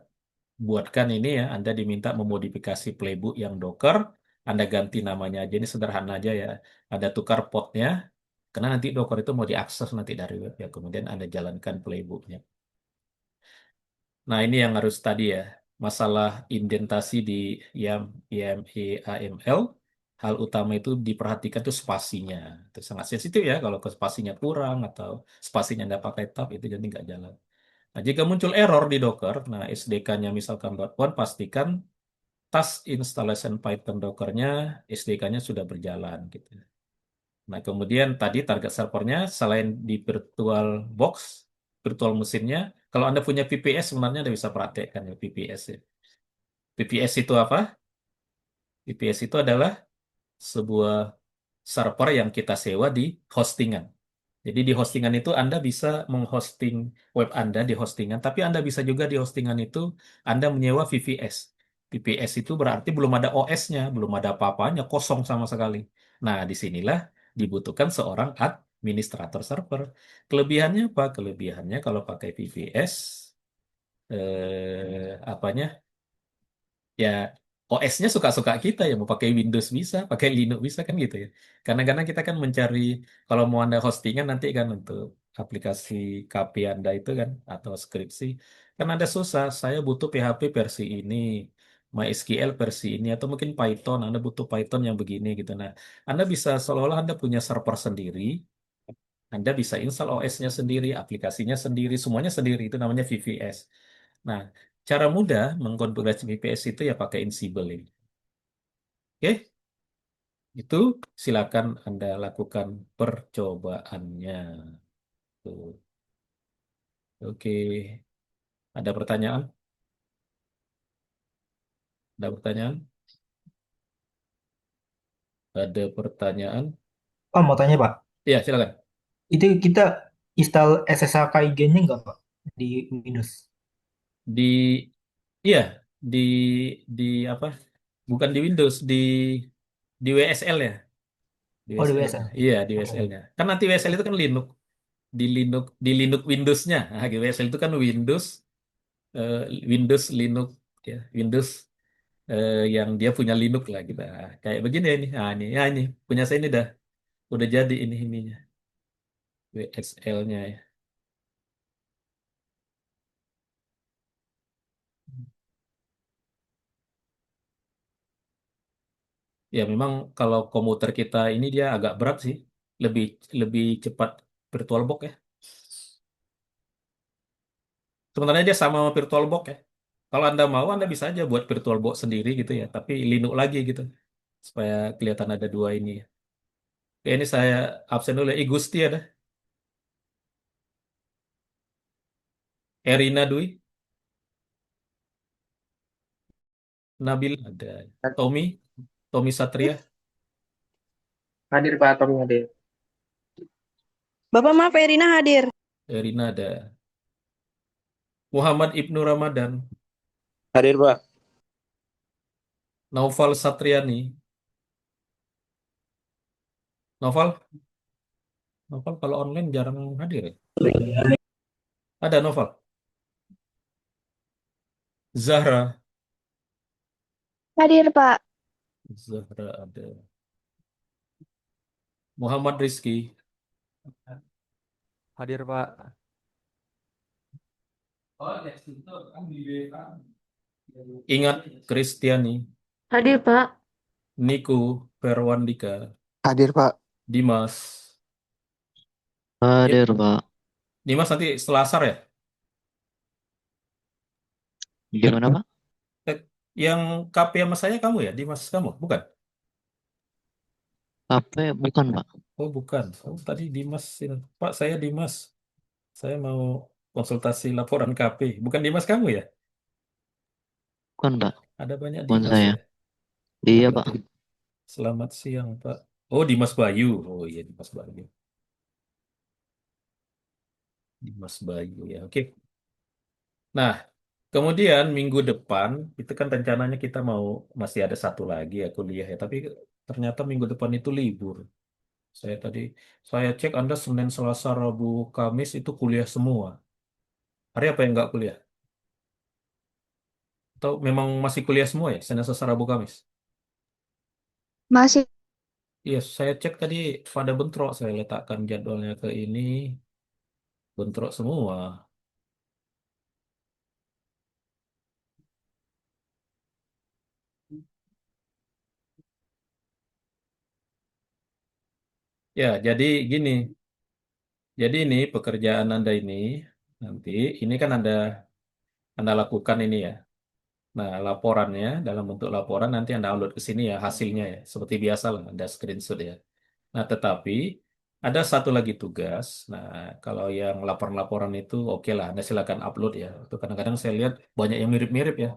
buatkan ini ya. Anda diminta memodifikasi playbook yang Docker. Anda ganti namanya aja, ini sederhana aja ya. Ada tukar portnya. Karena nanti Docker itu mau diakses nanti dari web ya. Kemudian Anda jalankan playbooknya. Nah, ini yang harus tadi ya. Masalah indentasi di YAML, AML. Hal utama itu diperhatikan tuh spasinya. Itu sangat sensitif ya. Kalau ke spasinya kurang atau spasinya Anda pakai tab itu jadi nggak jalan. Nah, jika muncul error di Docker, nah SDK-nya misalkan .1, pastikan task installation Python Docker-nya, SDK-nya sudah berjalan gitu. Nah, kemudian tadi target servernya selain di virtual box, virtual mesinnya, kalau Anda punya VPS sebenarnya Anda bisa praktekkan ya VPS ya. VPS itu apa? VPS itu adalah sebuah server yang kita sewa di hostingan. Jadi di hostingan itu Anda bisa menghosting web Anda di hostingan, tapi Anda bisa juga di hostingan itu Anda menyewa VPS. VPS itu berarti belum ada OS-nya, belum ada apa-apanya, kosong sama sekali. Nah, disinilah dibutuhkan seorang administrator server. Kelebihannya apa? Kelebihannya kalau pakai VPS, apanya? Ya OS-nya suka-suka kita ya, mau pakai Windows bisa, pakai Linux bisa kan gitu ya. Kadang-kadang kita kan mencari, kalau mau Anda hostingan nanti kan untuk aplikasi KP Anda itu kan atau skripsi kan ada susah. Saya butuh PHP versi ini, MySQL versi ini atau mungkin Python, Anda butuh Python yang begini gitu. Nah, Anda bisa seolah-olah Anda punya server sendiri, Anda bisa install OS-nya sendiri, aplikasinya sendiri, semuanya sendiri. Itu namanya VVS. Nah, cara mudah mengkonfigurasi VPS itu ya pakai Ansible ini. Oke, itu silakan Anda lakukan percobaannya. Tuh. Oke, ada pertanyaan? Ada pertanyaan? Ada pertanyaan? Pak mau tanya Pak, Iya, silakan. itu kita install SSH KIG-nya nggak Pak di Windows? Di, iya, di, di apa? Bukan di Windows, di WSL ya, di Oh di WSL-nya. WSL. Iya, di Oke. WSL-nya. Kan nanti WSL itu kan Linux, di Linux Windows-nya. Nah, di WSL itu kan Windows, eh, Windows Linux ya, Windows yang dia punya Linux lah gitu. Nah, kayak begini ini. Nah, ini ya ini punya saya ini udah jadi ini ininya WSL-nya ya. Ya memang kalau komputer kita ini dia agak berat sih. Lebih lebih cepat VirtualBox ya. Sebenarnya dia sama sama VirtualBox ya. Kalau Anda mau, Anda bisa aja buat VirtualBox sendiri gitu ya. Tapi Linux lagi gitu. Supaya kelihatan ada dua ini ya. Oke, ini saya absen dulu ya. Igusti ada. Erina Dwi. Nabil ada. Tommy. Tommy Satria. Hadir Pak Tommy hadir. Bapak maaf, Erina hadir. Erina ada. Muhammad Ibnu Ramadan. Hadir Pak. Naufal Satriani. Noval. Noval kalau online jarang hadir ya. Ada Noval. Zahra. Hadir, Pak. Zahra ada. Muhammad Rizky. Hadir, Pak. Ingat Kristiani. Hadir, Pak. Niku Perwandika. Hadir Pak. Dimas. Hadir, Di- Pak. Dimas nanti setelah asar ya? Gimana, Pak? Eh, Yang KP sama saya kamu ya? Dimas kamu? Bukan? HP bukan, Pak. Oh bukan. Oh, tadi Dimas. Pak saya Dimas. Saya mau konsultasi laporan KP. Bukan Dimas kamu ya? Bukan, Pak. Ada banyak Bukan Dimas saya. ya? Ah, Iya, Pak. berarti selamat siang Pak. Oh Dimas Bayu. Oh iya Dimas Bayu. Dimas Bayu ya. Oke. Nah, kemudian minggu depan itu kan rencananya kita mau masih ada satu lagi ya kuliah ya. Tapi ternyata minggu depan itu libur. Saya tadi saya cek Anda Senin, Selasa, Rabu, Kamis itu kuliah semua. Hari apa yang nggak kuliah? Atau memang masih kuliah semua ya? Senin, Selasa, Rabu, Kamis? Masih. Iya, saya cek tadi pada bentrok. Saya letakkan jadwalnya ke ini bentrok semua. Ya, jadi gini. Jadi ini pekerjaan Anda ini nanti ini kan Anda lakukan ini ya. Nah, laporannya dalam bentuk laporan nanti Anda upload ke sini ya hasilnya ya. Seperti biasa lah, Anda screenshot ya. Nah, tetapi ada satu lagi tugas. Nah, kalau yang laporan-laporan itu oke lah, Anda silakan upload ya. Itu kadang-kadang saya lihat banyak yang mirip-mirip ya.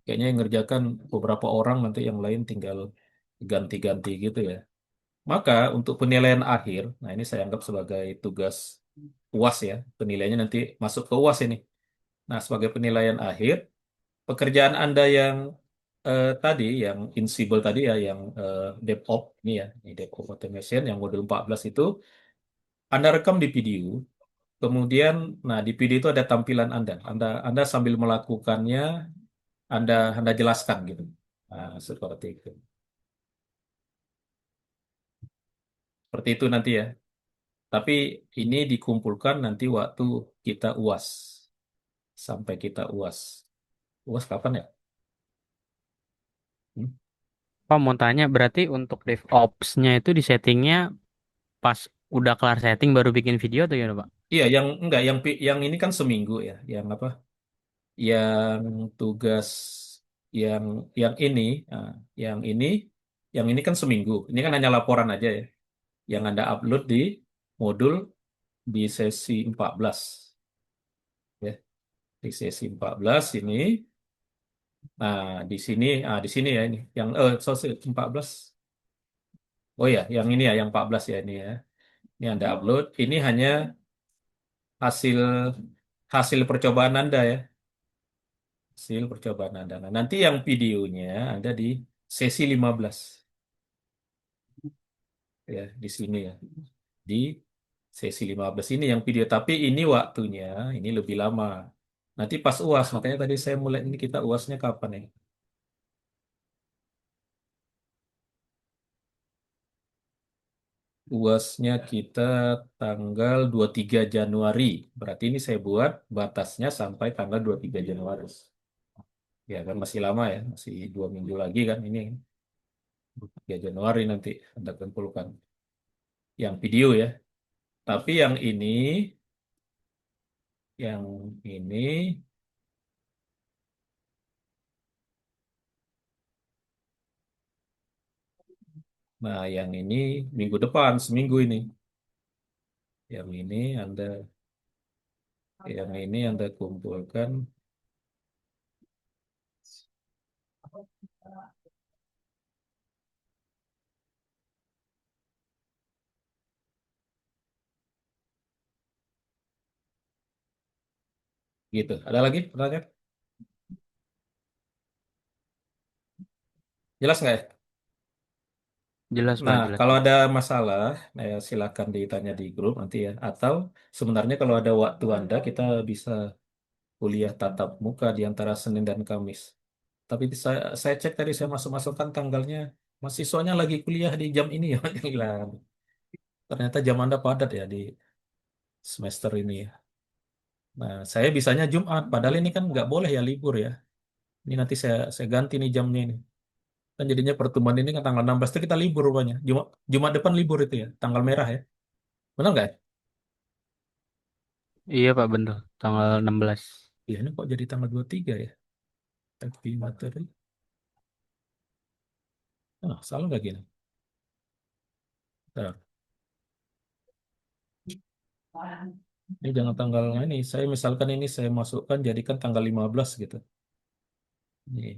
Kayaknya yang ngerjakan beberapa orang nanti yang lain tinggal ganti-ganti gitu ya. Maka untuk penilaian akhir, nah ini saya anggap sebagai tugas UAS ya. Penilaiannya nanti masuk ke UAS ini. Nah, sebagai penilaian akhir, pekerjaan Anda yang tadi, yang Ansible tadi ya, yang DevOps ini ya, ini DevOps Automation yang modul 14 itu, Anda rekam di video, kemudian, nah di video itu ada tampilan Anda. Anda sambil melakukannya, Anda jelaskan gitu. Nah, seperti itu. Seperti itu nanti ya. Tapi ini dikumpulkan nanti waktu kita UAS. Sampai kita UAS. UAS kapan ya? Pak mau tanya, berarti untuk DevOps-nya itu di settingnya pas udah kelar setting baru bikin video atau gimana, Pak? Iya, yang enggak, yang ini kan seminggu ya, yang apa? Yang tugas yang yang ini, ah, yang ini, yang ini kan seminggu. Ini kan hanya laporan aja ya, yang Anda upload di modul di sesi 14 ya. Di sesi 14 ini. Nah, di sini ya ini. Yang sesi 14. Oh ya, yang ini ya, yang 14 ya ini ya. Ini Anda upload. Ini hanya hasil hasil percobaan Anda ya. Hasil percobaan Anda. Nah, nanti yang videonya ada di sesi 15 ya, di sini ya. Di sesi 15 ini yang video, tapi ini waktunya ini lebih lama. Nanti pas UAS, makanya tadi saya mulai ini kita UASnya kapan ya? UASnya kita tanggal 23 Januari. Berarti ini saya buat batasnya sampai tanggal 23 Januari. Ya kan masih lama ya, masih 2 minggu lagi kan ini. 3 Januari nanti Anda kumpulkan yang video ya. Tapi yang ini, nah yang ini minggu depan, seminggu ini. Yang ini Anda kumpulkan gitu. Ada lagi pertanyaan? Jelas nggak ya? Jelas, Pak, Nah, jelas, kalau jelas. ada masalah, silakan ditanya di grup nanti ya. Atau sebenarnya kalau ada waktu Anda, kita bisa kuliah tatap muka di antara Senin dan Kamis. Tapi saya cek tadi saya masukkan tanggalnya, mahasiswanya lagi kuliah di jam ini ya. Gila. Ternyata jam Anda padat ya di semester ini ya. Nah, saya bisanya Jumat, padahal ini kan nggak boleh ya libur ya. Ini nanti saya ganti nih jamnya ini. Kan jadinya pertemuan ini kan tanggal 16 itu kita libur rupanya. Jumat depan libur itu ya, tanggal merah ya. Benar nggak ya? Iya, Pak, bener. Tanggal 16. Iya, ini kok jadi tanggal 23 ya? Tapi materi. Ah, salah nggak gini? Bentar. Ini jangan tanggal ini. Saya misalkan ini saya masukkan jadikan tanggal 15 gitu. Ini.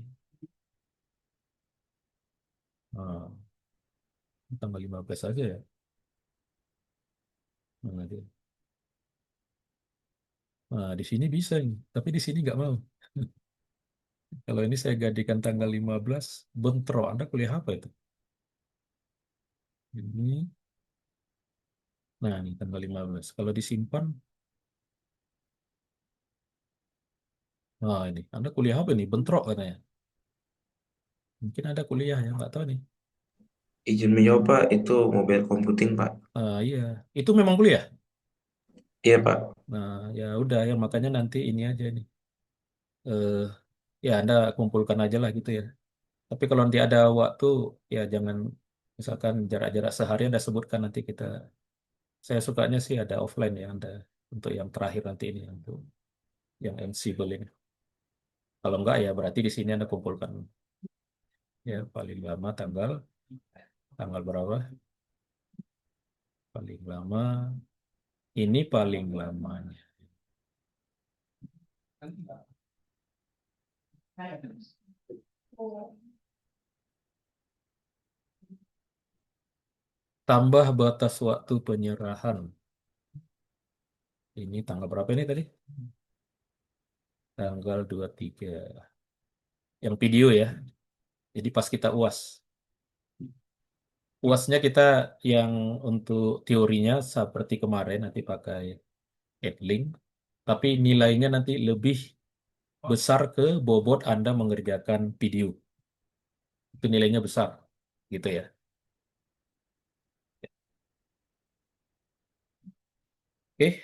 Ah, tanggal 15 aja ya. Nah, nah, di sini bisa ini. Tapi di sini nggak mau. Kalau ini saya gantikan tanggal 15, bentrok. Anda kuliah apa itu? Ini. Nah, ini tanggal 15. Kalau disimpan, nah ini. Anda kuliah apa nih? Bentrok katanya. Mungkin ada kuliah ya, nggak tahu nih. Izin mencoba itu mobile computing, Pak. Ah, iya. Itu memang kuliah? Iya, Pak. Nah, ya udah ya makanya nanti ini aja nih. Eh, ya Anda kumpulkan aja lah gitu ya. Tapi kalau nanti ada waktu, ya jangan misalkan jarak-jarak sehari Anda sebutkan nanti kita. Saya sukanya sih ada offline ya Anda untuk yang terakhir nanti ini untuk yang Ansible ini. Kalau enggak ya berarti di sini Anda kumpulkan ya paling lama tanggal tanggal berapa? Paling lama ini paling lamanya. Tambah batas waktu penyerahan. Ini tanggal berapa ini tadi? Tanggal 23. Yang video ya. Jadi pas kita UAS. UASnya kita yang untuk teorinya seperti kemarin nanti pakai Edlink. Tapi nilainya nanti lebih besar ke bobot Anda mengerjakan video. Itu nilainya besar. Gitu ya. Oke.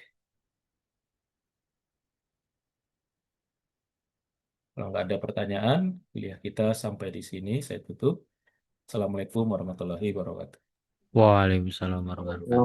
Kalau nggak ada pertanyaan, kuliah kita sampai di sini. Saya tutup. Assalamualaikum warahmatullahi wabarakatuh. Waalaikumsalam warahmatullahi wabarakatuh.